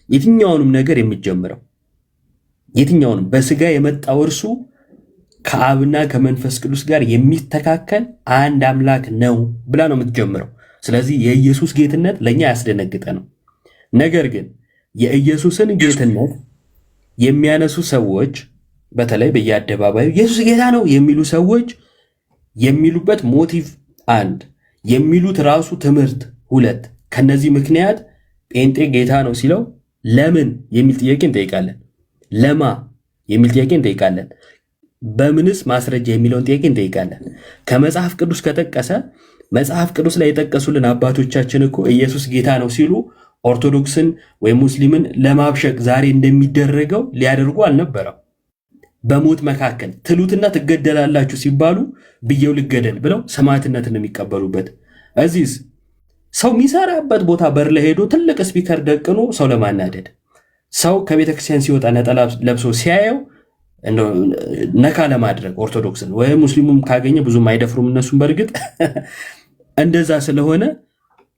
የትኛውንም ነገር የሚጀምረው። የትኛውንም በስጋ የመጣው እርሱ ከአብና ከመንፈስ ቅዱስ ጋር የሚተካከል አንድ አምላክ ነው ብላ ነው የምትጀምረው። ስለዚህ የኢየሱስ ጌትነት ለእኛ ያስደነግጠ ነው። ነገር ግን የኢየሱስን ጌትነት የሚያነሱ ሰዎች በተለይ በየአደባባዩ ኢየሱስ ጌታ ነው የሚሉ ሰዎች የሚሉበት ሞቲቭ አንድ፣ የሚሉት ራሱ ትምህርት ሁለት። ከነዚህ ምክንያት ጴንጤ ጌታ ነው ሲለው ለምን የሚል ጥያቄ እንጠይቃለን። ለማ የሚል ጥያቄ እንጠይቃለን። በምንስ ማስረጃ የሚለውን ጥያቄ እንጠይቃለን። ከመጽሐፍ ቅዱስ ከጠቀሰ መጽሐፍ ቅዱስ ላይ የጠቀሱልን አባቶቻችን እኮ ኢየሱስ ጌታ ነው ሲሉ ኦርቶዶክስን ወይም ሙስሊምን ለማብሸቅ ዛሬ እንደሚደረገው ሊያደርጉ አልነበረም። በሞት መካከል ትሉትና ትገደላላችሁ ሲባሉ ብየው ልገደል ብለው ሰማዕትነትን የሚቀበሉበት። እዚህስ ሰው የሚሰራበት ቦታ በር ላይ ሄዶ ትልቅ ስፒከር ደቅኖ ሰው ለማናደድ፣ ሰው ከቤተክርስቲያን ሲወጣ ነጠላ ለብሶ ሲያየው ነካ ለማድረግ ኦርቶዶክስን ወይም ሙስሊሙም ካገኘ ብዙም አይደፍሩም እነሱም በእርግጥ እንደዛ ስለሆነ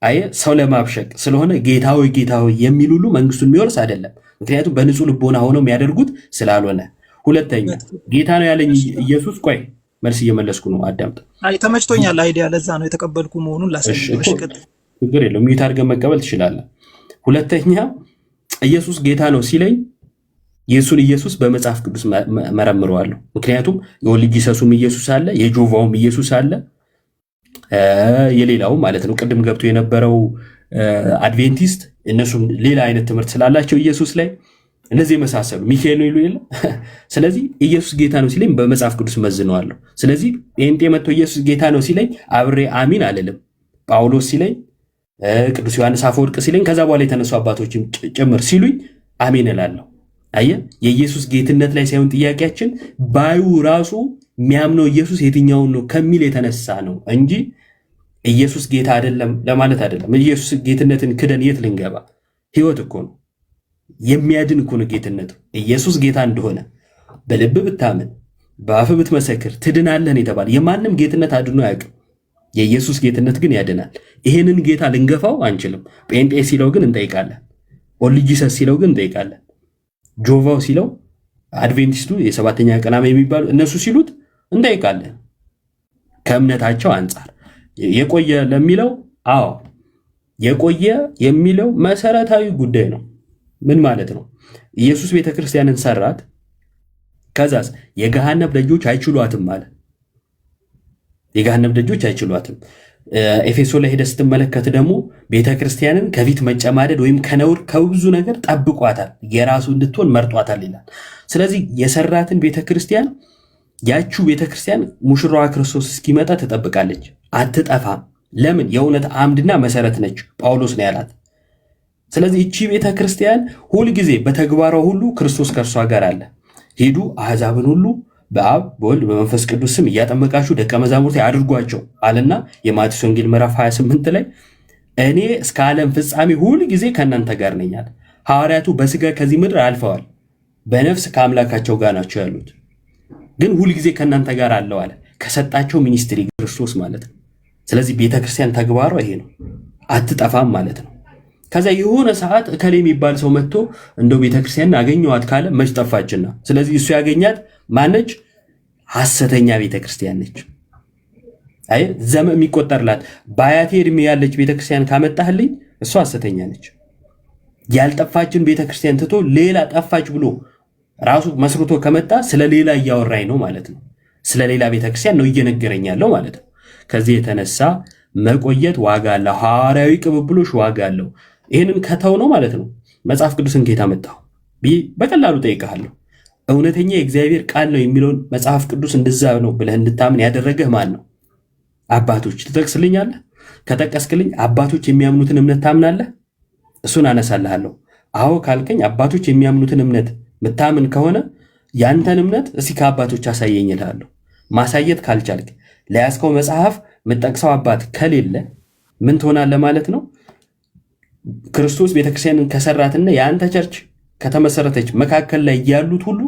አየ ሰው ለማብሸቅ ስለሆነ ጌታዊ ጌታዊ የሚል ሁሉ መንግስቱን የሚወርስ አይደለም። ምክንያቱም በንጹህ ልቦና ሆነው የሚያደርጉት ስላልሆነ። ሁለተኛ ጌታ ነው ያለኝ ኢየሱስ። ቆይ መልስ እየመለስኩ ነው፣ አዳምጥ። አይ ተመችቶኛል። አይዲያ ለዛ ነው የተቀበልኩ መሆኑን ላሳየሽ። ችግር የለውም፣ ሚዩት አድርገን መቀበል ትችላለህ። ሁለተኛ ኢየሱስ ጌታ ነው ሲለኝ የሱን ኢየሱስ በመጽሐፍ ቅዱስ መረምረዋለሁ። ምክንያቱም የወልጂሰሱም ኢየሱስ አለ፣ የጆቫውም ኢየሱስ አለ፣ የሌላው ማለት ነው። ቅድም ገብቶ የነበረው አድቬንቲስት እነሱም ሌላ አይነት ትምህርት ስላላቸው ኢየሱስ ላይ እነዚህ የመሳሰሉ ሚካኤል ነው ይሉ የለ። ስለዚህ ኢየሱስ ጌታ ነው ሲለኝ በመጽሐፍ ቅዱስ መዝነዋለሁ። ስለዚህ ጴንጤ መጥቶ ኢየሱስ ጌታ ነው ሲለኝ አብሬ አሚን አልልም። ጳውሎስ ሲለኝ፣ ቅዱስ ዮሐንስ አፈወርቅ ሲለኝ፣ ከዛ በኋላ የተነሱ አባቶችም ጭምር ሲሉኝ አሚን እላለሁ። አየ የኢየሱስ ጌትነት ላይ ሳይሆን ጥያቄያችን ባዩ ራሱ የሚያምነው ኢየሱስ የትኛውን ነው ከሚል የተነሳ ነው እንጂ ኢየሱስ ጌታ አይደለም ለማለት አይደለም። ኢየሱስ ጌትነትን ክደን የት ልንገባ? ህይወት እኮ ነው፣ የሚያድን እኮ ነው ጌትነቱ። ኢየሱስ ጌታ እንደሆነ በልብ ብታምን በአፍ ብትመሰክር ትድናለህን የተባለ የማንም ጌትነት አድኖ አያውቅም። የኢየሱስ ጌትነት ግን ያድናል። ይሄንን ጌታ ልንገፋው አንችልም። ጴንጤ ሲለው ግን እንጠይቃለን። ኦልጂሰስ ሲለው ግን እንጠይቃለን። ጆቫው ሲለው አድቬንቲስቱ የሰባተኛ ቀን የሚባሉ እነሱ ሲሉት እንጠይቃለን። ከእምነታቸው አንጻር የቆየ ለሚለው አዎ የቆየ የሚለው መሰረታዊ ጉዳይ ነው። ምን ማለት ነው? ኢየሱስ ቤተክርስቲያንን ሰራት፣ ከዛስ የገሃነም ደጆች አይችሏትም ማለት። የገሃነም ደጆች አይችሏትም። ኤፌሶን ላይ ሄደህ ስትመለከት ደግሞ ቤተክርስቲያንን ከፊት መጨማደድ ወይም ከነውር ከብዙ ነገር ጠብቋታል፣ የራሱ እንድትሆን መርጧታል ይላል። ስለዚህ የሰራትን ቤተክርስቲያን ያቺው ቤተክርስቲያን ሙሽራዋ ክርስቶስ እስኪመጣ ትጠብቃለች፣ አትጠፋም። ለምን? የእውነት አምድና መሰረት ነች፣ ጳውሎስ ነው ያላት። ስለዚህ እቺ ቤተክርስቲያን ሁልጊዜ በተግባሯ ሁሉ ክርስቶስ ከእርሷ ጋር አለ። ሂዱ አሕዛብን ሁሉ በአብ በወልድ በመንፈስ ቅዱስ ስም እያጠመቃችሁ ደቀ መዛሙርቴ አድርጓቸው አለና የማቴዎስ ወንጌል ምዕራፍ 28 ላይ እኔ እስከ ዓለም ፍጻሜ ሁል ጊዜ ከእናንተ ጋር ነኝ አለ። ሐዋርያቱ በስጋ ከዚህ ምድር አልፈዋል፣ በነፍስ ከአምላካቸው ጋር ናቸው ያሉት፣ ግን ሁል ጊዜ ከእናንተ ጋር አለው አለ። ከሰጣቸው ሚኒስትሪ ክርስቶስ ማለት ነው። ስለዚህ ቤተክርስቲያን ተግባሯ ይሄ ነው፣ አትጠፋም ማለት ነው። ከዛ የሆነ ሰዓት እከሌ የሚባል ሰው መጥቶ እንደው ቤተክርስቲያን አገኘዋት ካለ መች ጠፋችና፣ ስለዚህ እሱ ያገኛት ማነች? ሐሰተኛ ቤተክርስቲያን ነች። አይ ዘመን የሚቆጠርላት በአያቴ ዕድሜ ያለች ቤተክርስቲያን ካመጣህልኝ እሱ ሐሰተኛ ነች። ያልጠፋችን ቤተክርስቲያን ትቶ ሌላ ጠፋች ብሎ ራሱ መስርቶ ከመጣ ስለ ሌላ እያወራኝ ነው ማለት ነው። ስለ ሌላ ቤተክርስቲያን ነው እየነገረኝ ያለው ማለት ነው። ከዚህ የተነሳ መቆየት ዋጋ አለው። ሐዋርያዊ ቅብብሎሽ ዋጋ አለው። ይህንን ከተው ነው ማለት ነው መጽሐፍ ቅዱስን ጌታ መጣሁ በቀላሉ ጠይቀሃለሁ። እውነተኛ የእግዚአብሔር ቃል ነው የሚለውን መጽሐፍ ቅዱስ እንደዛ ነው ብለህ እንድታምን ያደረገህ ማን ነው? አባቶች። ትጠቅስልኛለህ? ከጠቀስክልኝ አባቶች የሚያምኑትን እምነት ታምናለህ? እሱን አነሳልሃለሁ። አዎ ካልከኝ አባቶች የሚያምኑትን እምነት ምታምን ከሆነ ያንተን እምነት እስኪ ከአባቶች አሳየኝ እልሃለሁ። ማሳየት ካልቻልክ ለያዝከው መጽሐፍ የምጠቅሰው አባት ከሌለ ምን ትሆናለህ ማለት ነው? ክርስቶስ ቤተክርስቲያንን ከሰራትና የአንተ ቸርች ከተመሰረተች መካከል ላይ ያሉት ሁሉ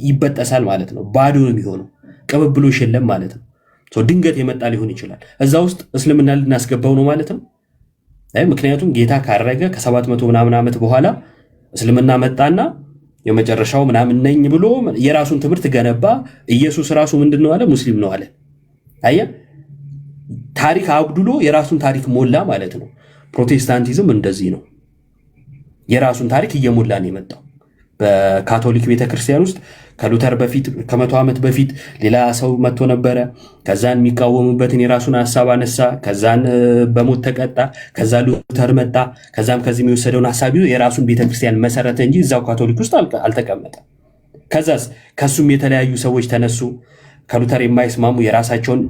ይበጠሳል ማለት ነው። ባዶ ነው የሚሆነው። ቅብብሎሽ የለም ማለት ነው። ድንገት የመጣ ሊሆን ይችላል። እዛ ውስጥ እስልምና ልናስገባው ነው ማለት ነው። ምክንያቱም ጌታ ካረገ ከ700 ምናምን ዓመት በኋላ እስልምና መጣና የመጨረሻው ምናምን ነኝ ብሎ የራሱን ትምህርት ገነባ። ኢየሱስ ራሱ ምንድነው አለ? ሙስሊም ነው አለ። አየህ፣ ታሪክ አጉድሎ የራሱን ታሪክ ሞላ ማለት ነው። ፕሮቴስታንቲዝም እንደዚህ ነው። የራሱን ታሪክ እየሞላ ነው የመጣው። በካቶሊክ ቤተክርስቲያን ውስጥ ከሉተር በፊት ከ100 ዓመት በፊት ሌላ ሰው መጥቶ ነበረ። ከዛን የሚቃወሙበትን የራሱን ሐሳብ አነሳ። ከዛን በሞት ተቀጣ። ከዛ ሉተር መጣ። ከዛም ከዚህ የሚወሰደውን ሐሳብ ይዞ የራሱን ቤተክርስቲያን መሰረተ እንጂ እዛው ካቶሊክ ውስጥ አልተቀመጠም። ከዛስ ከሱም የተለያዩ ሰዎች ተነሱ። ከሉተር የማይስማሙ የራሳቸውን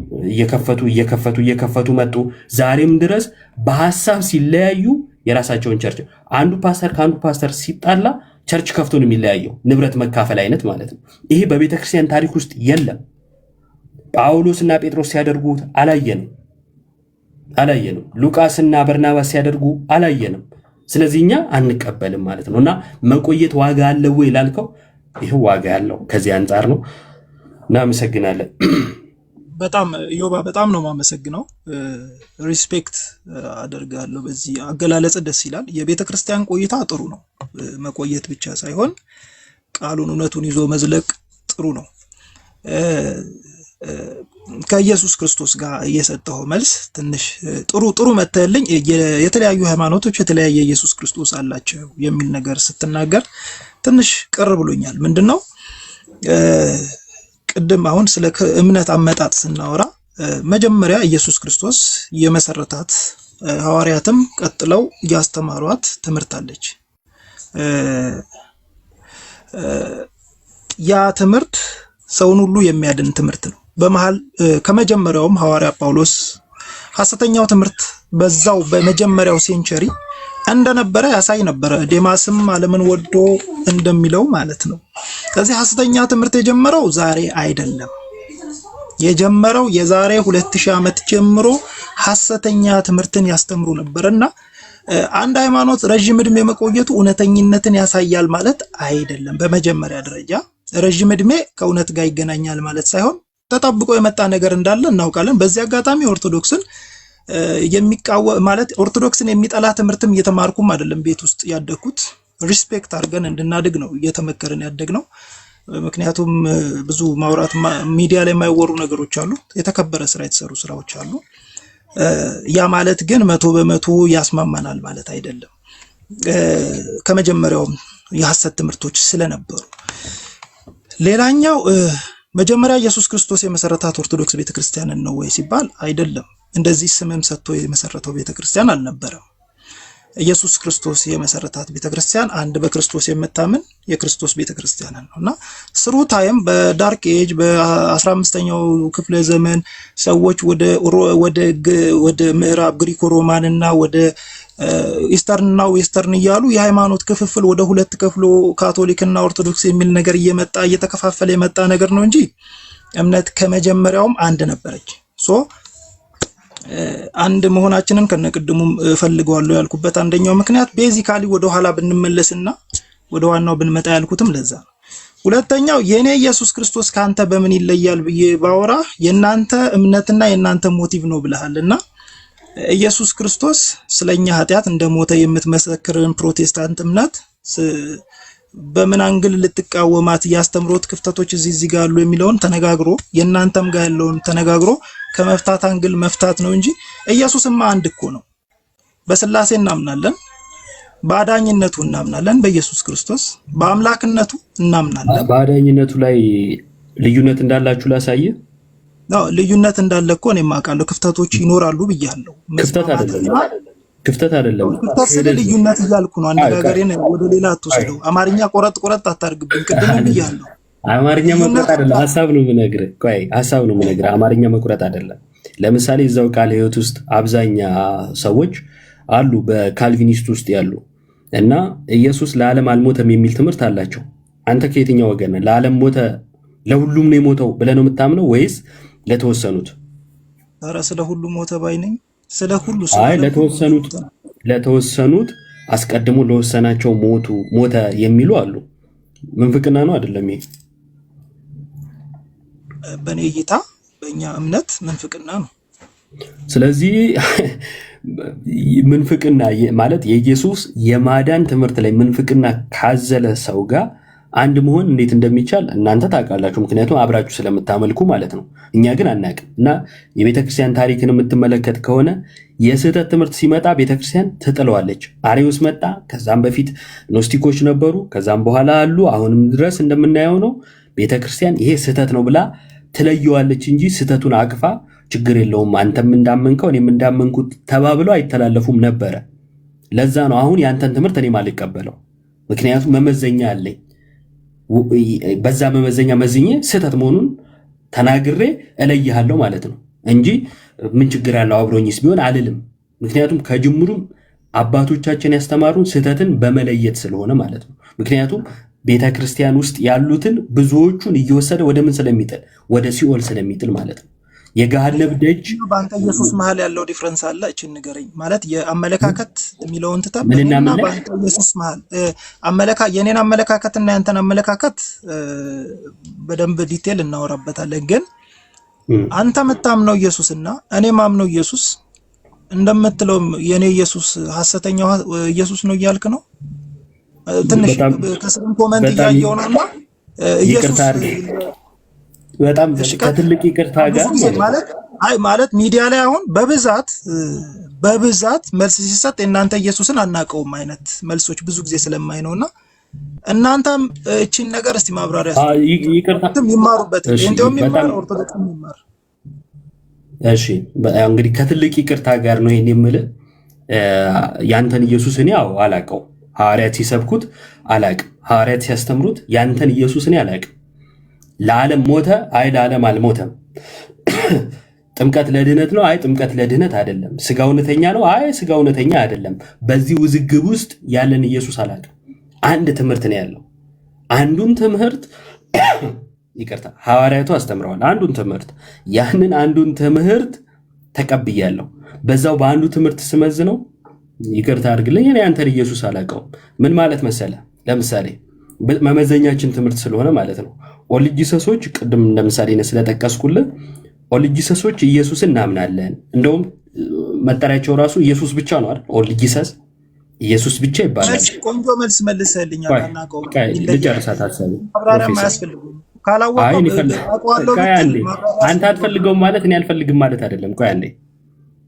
እየከፈቱ መጡ። ዛሬም ድረስ በሐሳብ ሲለያዩ የራሳቸውን ቸርች አንዱ ፓስተር ከአንዱ ፓስተር ሲጣላ ቸርች ከፍቶ ነው የሚለያየው። ንብረት መካፈል አይነት ማለት ነው። ይሄ በቤተክርስቲያን ታሪክ ውስጥ የለም። ጳውሎስና ጴጥሮስ ሲያደርጉት አላየንም። ሉቃስና በርናባስ ሲያደርጉ አላየንም። ስለዚህ እኛ አንቀበልም ማለት ነው። እና መቆየት ዋጋ አለው ወይ ላልከው፣ ይህ ዋጋ ያለው ከዚህ አንጻር ነው። እናመሰግናለን። በጣም ዮባ በጣም ነው የማመሰግነው። ሪስፔክት አደርጋለሁ። በዚህ አገላለጽ ደስ ይላል። የቤተ ክርስቲያን ቆይታ ጥሩ ነው። መቆየት ብቻ ሳይሆን ቃሉን እውነቱን ይዞ መዝለቅ ጥሩ ነው። ከኢየሱስ ክርስቶስ ጋር እየሰጠው መልስ ትንሽ ጥሩ መተልኝ። የተለያዩ ሃይማኖቶች የተለያየ ኢየሱስ ክርስቶስ አላቸው የሚል ነገር ስትናገር ትንሽ ቅር ብሎኛል። ምንድነው ቅድም አሁን ስለ እምነት አመጣጥ ስናወራ መጀመሪያ ኢየሱስ ክርስቶስ የመሰረታት ሐዋርያትም ቀጥለው ያስተማሯት ትምህርት አለች። ያ ትምህርት ሰውን ሁሉ የሚያድን ትምህርት ነው። በመሃል ከመጀመሪያውም ሐዋርያ ጳውሎስ ሐሰተኛው ትምህርት በዛው በመጀመሪያው ሴንቸሪ እንደነበረ ያሳይ ነበረ። ዴማስም ዓለምን ወዶ እንደሚለው ማለት ነው። ስለዚህ ሐሰተኛ ትምህርት የጀመረው ዛሬ አይደለም። የጀመረው የዛሬ 2000 ዓመት ጀምሮ ሐሰተኛ ትምህርትን ያስተምሩ ነበርና አንድ ሃይማኖት ረጅም ዕድሜ መቆየቱ እውነተኝነትን ያሳያል ማለት አይደለም። በመጀመሪያ ደረጃ ረጅም ዕድሜ ከእውነት ጋር ይገናኛል ማለት ሳይሆን ተጠብቆ የመጣ ነገር እንዳለ እናውቃለን። በዚህ አጋጣሚ ኦርቶዶክስን የሚቃወም ማለት ኦርቶዶክስን የሚጠላ ትምህርትም እየተማርኩም አይደለም። ቤት ውስጥ ያደግኩት ሪስፔክት አድርገን እንድናድግ ነው እየተመከረን ያደግነው። ምክንያቱም ብዙ ማውራት ሚዲያ ላይ የማይወሩ ነገሮች አሉ። የተከበረ ስራ የተሰሩ ስራዎች አሉ። ያ ማለት ግን 100% ያስማማናል ማለት አይደለም። ከመጀመሪያውም የሐሰት ትምህርቶች ስለነበሩ ሌላኛው መጀመሪያ ኢየሱስ ክርስቶስ የመሰረታት ኦርቶዶክስ ቤተክርስቲያንን ነው ወይ ሲባል አይደለም። እንደዚህ ስምም ሰጥቶ የመሰረተው ቤተክርስቲያን አልነበረም። ኢየሱስ ክርስቶስ የመሰረታት ቤተክርስቲያን አንድ በክርስቶስ የምታምን የክርስቶስ ቤተክርስቲያን ነውና ስሩ ታይም በዳርክ ኤጅ በ15ኛው ክፍለ ዘመን ሰዎች ወደ ምዕራብ ግሪኮ ሮማን እና ወደ ኢስተርን እና ዌስተርን እያሉ የሃይማኖት ክፍፍል ወደ ሁለት ከፍሎ ካቶሊክ እና ኦርቶዶክስ የሚል ነገር እየተከፋፈለ የመጣ ነገር ነው እንጂ እምነት ከመጀመሪያውም አንድ ነበረች። አንድ መሆናችንን ከነቅድሙም ፈልገዋለሁ ያልኩበት አንደኛው ምክንያት ቤዚካሊ ወደ ኋላ ብንመለስና ወደ ዋናው ብንመጣ ያልኩትም ለዛ ነው። ሁለተኛው የኔ ኢየሱስ ክርስቶስ ካንተ በምን ይለያል ብዬ ባወራ የናንተ እምነትና የናንተ ሞቲቭ ነው ብለሃልና ኢየሱስ ክርስቶስ ስለኛ ኃጢያት እንደሞተ የምትመሰክርን ፕሮቴስታንት እምነት በምን አንግል ልትቃወማት ያስተምሮት ክፍተቶች እዚህ ጋር አሉ የሚለውን ተነጋግሮ የናንተም ጋር ያለውን ተነጋግሮ ከመፍታት አንግል መፍታት ነው እንጂ ኢየሱስማ አንድ እኮ ነው። በስላሴ እናምናለን፣ በአዳኝነቱ እናምናለን፣ በኢየሱስ ክርስቶስ በአምላክነቱ እናምናለን። በአዳኝነቱ ላይ ልዩነት እንዳላችሁ ላሳየ ነው። ልዩነት እንዳለ እኮ እኔም አውቃለሁ። ክፍተቶች ይኖራሉ ብያለሁ። ክፍተት አይደለም። ክፍተት ልዩነት እያልኩ ነው። አነጋገሬን ወደ ሌላ አትወስደው። አማርኛ ቆረጥ አታርግብኝ። ቅድም ብያለሁ። አማርኛ መቁረጥ አይደለም፣ ሐሳብ ነው የምነግርህ። ቆይ ሐሳብ ነው የምነግርህ። አማርኛ መቁረጥ አይደለም። ለምሳሌ እዛው ቃለ ሕይወት ውስጥ አብዛኛ ሰዎች አሉ በካልቪኒስት ውስጥ ያሉ እና ኢየሱስ ለዓለም አልሞተም የሚል ትምህርት አላቸው። አንተ ከየትኛው ወገን ነህ? ለዓለም ሞተ ለሁሉም ነው የሞተው ብለህ ነው የምታምነው ወይስ ለተወሰኑት? ኧረ ስለ ሁሉ ሞተ ባይ ነኝ። ስለ ሁሉ አይ ለተወሰኑት አስቀድሞ ለወሰናቸው ሞተ የሚሉ አሉ። ምንፍቅና ነው አይደለም? ይሄ በእኔ እይታ በእኛ እምነት ምንፍቅና ነው። ስለዚህ ምንፍቅና ማለት የኢየሱስ የማዳን ትምህርት ላይ ምንፍቅና ካዘለ ሰው ጋር አንድ መሆን እንዴት እንደሚቻል እናንተ ታውቃላችሁ፣ ምክንያቱም አብራችሁ ስለምታመልኩ ማለት ነው። እኛ ግን አናውቅም። እና የቤተክርስቲያን ታሪክን የምትመለከት ከሆነ የስህተት ትምህርት ሲመጣ ቤተክርስቲያን ትጥለዋለች። አሪዮስ መጣ፣ ከዛም በፊት ኖስቲኮች ነበሩ፣ ከዛም በኋላ አሉ፣ አሁንም ድረስ እንደምናየው ነው። ቤተክርስቲያን ይሄ ስህተት ነው ብላ ትለየዋለች እንጂ ስህተቱን አቅፋ ችግር የለውም አንተም እንዳመንከው እኔም እንዳመንኩት ተባብለው አይተላለፉም ነበረ። ለዛ ነው አሁን ያንተን ትምህርት እኔም አልቀበለው፣ ምክንያቱም መመዘኛ አለኝ። በዛ መመዘኛ መዝኜ ስህተት መሆኑን ተናግሬ እለይሃለሁ ማለት ነው እንጂ ምን ችግር ያለው አብሮኝስ ቢሆን አልልም። ምክንያቱም ከጅምሩም አባቶቻችን ያስተማሩን ስህተትን በመለየት ስለሆነ ማለት ነው። ምክንያቱም ቤተክርስቲያን ውስጥ ያሉትን ብዙዎቹን እየወሰደ ወደ ምን ስለሚጥል ወደ ሲኦል ስለሚጥል ማለት ነው። የገሃነብ ደጅ በአንተ ኢየሱስ መሀል ያለው ዲፍረንስ አለ። እቺን ንገረኝ። ማለት የአመለካከት የሚለውን ትተብና በአንተ ኢየሱስ መሀል የኔን አመለካከትና ያንተን አመለካከት በደንብ ዲቴል እናወራበታለን። ግን አንተ የምታምነው ኢየሱስና እኔ ማምነው ኢየሱስ እንደምትለው የኔ ኢየሱስ ሐሰተኛው ኢየሱስ ነው እያልክ ነው። ትንሽ ከስም ኮሜንት እያየሁ ነውና ኢየሱስ በጣም ከትልቅ ይቅርታ ጋር ማለት ሚዲያ ላይ አሁን በብዛት መልስ ሲሰጥ እናንተ ኢየሱስን አናውቀውም አይነት መልሶች ብዙ ጊዜ ስለማይ ነውና እናንተም እቺን ነገር እስቲ ማብራሪያ ይቅርታም ይማሩበት እንደውም ይማር ኦርቶዶክስም ይማር። እሺ እንግዲህ ከትልቅ ይቅርታ ጋር ነው ይሄን የምልህ። ያንተን ኢየሱስን ያው አላውቀው፣ ሐዋርያት ሲሰብኩት አላውቅም፣ ሐዋርያት ሲያስተምሩት ያንተን ኢየሱስን አላውቅም። ለዓለም ሞተ፣ አይ ለዓለም አልሞተም። ጥምቀት ለድህነት ነው፣ አይ ጥምቀት ለድህነት አይደለም። ስጋ እውነተኛ ነው፣ አይ ስጋ እውነተኛ አይደለም። በዚህ ውዝግብ ውስጥ ያለን ኢየሱስ አላውቅም። አንድ ትምህርት ነው ያለው። አንዱን ትምህርት ይቅርታ ሐዋርያቱ አስተምረዋል። አንዱን ትምህርት ያንን አንዱን ትምህርት ተቀብያለሁ። በዛው በአንዱ ትምህርት ስመዝነው ይቅርታ አድርግልኝ እኔ አንተን ኢየሱስ አላውቀውም። ምን ማለት መሰለ፣ ለምሳሌ መመዘኛችን ትምህርት ስለሆነ ማለት ነው። ኦልጂሰሶች ቅድም ለምሳሌ ስለጠቀስኩልህ ኦልጂሰሶች ኢየሱስን እናምናለን። እንደውም መጠሪያቸው ራሱ ኢየሱስ ብቻ ነው አይደል? ኦልጂሰስ ኢየሱስ ብቻ ይባላል። ቆንጆ መልስ መልሰልኛል። አናውቀው ልጨርሳት ሐሳቤ አንተ አትፈልገውም ማለት እኔ አልፈልግም ማለት አይደለም። ቆይ አንዴ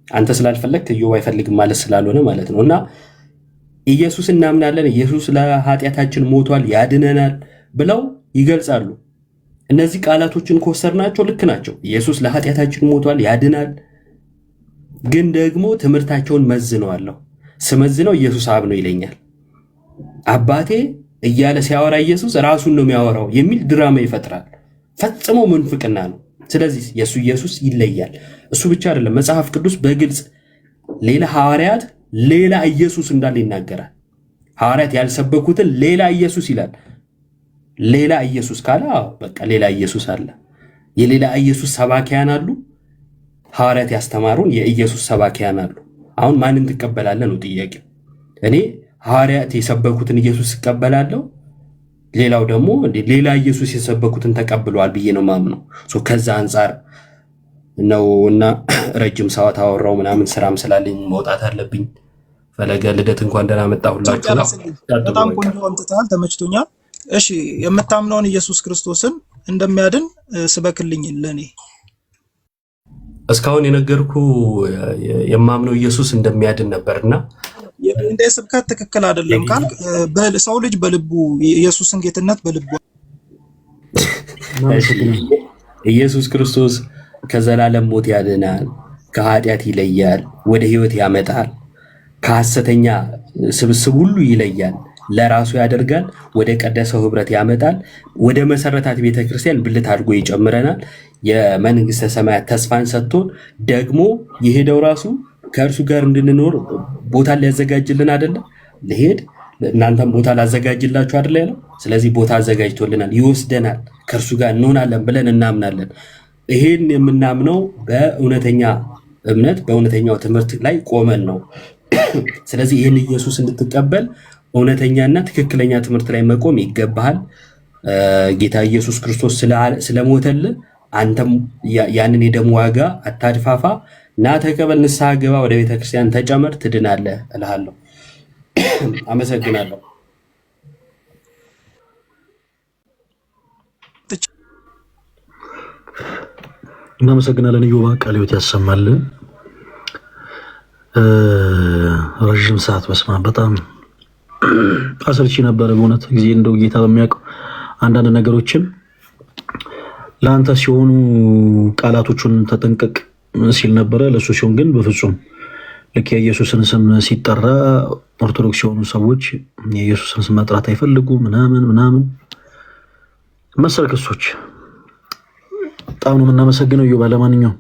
አንተ ስላልፈለግ ኢዮብ አይፈልግም ማለት ስላልሆነ ማለት ነው። እና ኢየሱስ እናምናለን፣ ኢየሱስ ለኃጢአታችን ሞቷል ያድነናል ብለው ይገልጻሉ። እነዚህ ቃላቶችን ከወሰድናቸው ልክ ናቸው። ኢየሱስ ለኃጢአታችን ሞቷል ያድናል። ግን ደግሞ ትምህርታቸውን መዝነዋለሁ። ስመዝነው ኢየሱስ አብ ነው ይለኛል። አባቴ እያለ ሲያወራ ኢየሱስ ራሱን ነው የሚያወራው የሚል ድራማ ይፈጥራል። ፈጽሞ ምንፍቅና ነው። ስለዚህ የሱ ኢየሱስ ይለያል። እሱ ብቻ አይደለም፣ መጽሐፍ ቅዱስ በግልጽ ሌላ ሐዋርያት ሌላ ኢየሱስ እንዳለ ይናገራል። ሐዋርያት ያልሰበኩትን ሌላ ኢየሱስ ይላል። ሌላ ኢየሱስ ካለ በቃ ሌላ ኢየሱስ አለ። የሌላ ኢየሱስ ሰባኪያን አሉ። ሐዋርያት ያስተማሩን የኢየሱስ ሰባኪያን አሉ። አሁን ማንን ትቀበላለህ ነው ጥያቄው። እኔ ሐዋርያት የሰበኩትን ኢየሱስ እቀበላለሁ፣ ሌላው ደግሞ ሌላ ኢየሱስ የሰበኩትን ተቀብለዋል ብዬ ነው ማምነው። ከዛ አንጻር ነው እና ረጅም ሰዓት አወራው ምናምን ስራም ስላለኝ መውጣት አለብኝ። ፈለገ ልደት እንኳን ደህና መጣ ሁላችሁ ነው። በጣም ቆንጆ አምጥተሃል፣ ተመችቶኛል። እሺ የምታምነውን ኢየሱስ ክርስቶስን እንደሚያድን ስበክልኝ ለኔ። እስካሁን የነገርኩ የማምነው ኢየሱስ እንደሚያድን ነበርና የጴንጤ ስብከት ትክክል አይደለም ካልክ ሰው ልጅ በልቡ ኢየሱስን ጌትነት በልቡ ኢየሱስ ክርስቶስ ከዘላለም ሞት ያድናል፣ ከኃጢአት ይለያል፣ ወደ ህይወት ያመጣል፣ ከሐሰተኛ ስብስብ ሁሉ ይለያል፣ ለራሱ ያደርጋል፣ ወደ ቀደሰው ህብረት ያመጣል፣ ወደ መሰረታት ቤተክርስቲያን ብልት አድርጎ ይጨምረናል፣ የመንግስተ ሰማያት ተስፋን ሰጥቶን ደግሞ የሄደው ራሱ ከእርሱ ጋር እንድንኖር ቦታ ሊያዘጋጅልን አይደለ? ልሄድ እናንተም ቦታ ላዘጋጅላችሁ አይደለ ያለው? ስለዚህ ቦታ አዘጋጅቶልናል፣ ይወስደናል፣ ከእርሱ ጋር እንሆናለን ብለን እናምናለን። ይሄን የምናምነው በእውነተኛ እምነት በእውነተኛው ትምህርት ላይ ቆመን ነው። ስለዚህ ይህን ኢየሱስ እንድትቀበል እውነተኛና ትክክለኛ ትምህርት ላይ መቆም ይገባሃል። ጌታ ኢየሱስ ክርስቶስ ስለሞተልህ አንተም ያንን የደም ዋጋ አታድፋፋ። ና ተቀበል፣ ንስሐ ግባ፣ ወደ ቤተክርስቲያን ተጨመር፣ ትድናለህ እልሃለሁ። አመሰግናለሁ። እናመሰግናለን። ኢዮባ ቃለ ሕይወት ያሰማልን። ረዥም ሰዓት በስማ በጣም አሰልቺ ነበረ በእውነት ጊዜ እንደው ጌታ በሚያውቀው አንዳንድ ነገሮችን ለአንተ ሲሆኑ ቃላቶቹን ተጠንቀቅ ሲል ነበረ። ለሱ ሲሆን ግን በፍጹም ልክ የኢየሱስን ስም ሲጠራ ኦርቶዶክስ የሆኑ ሰዎች የኢየሱስን ስም መጥራት አይፈልጉ ምናምን መሰል ክሶች። በጣም ነው የምናመሰግነው ኢዮባ። ለማንኛውም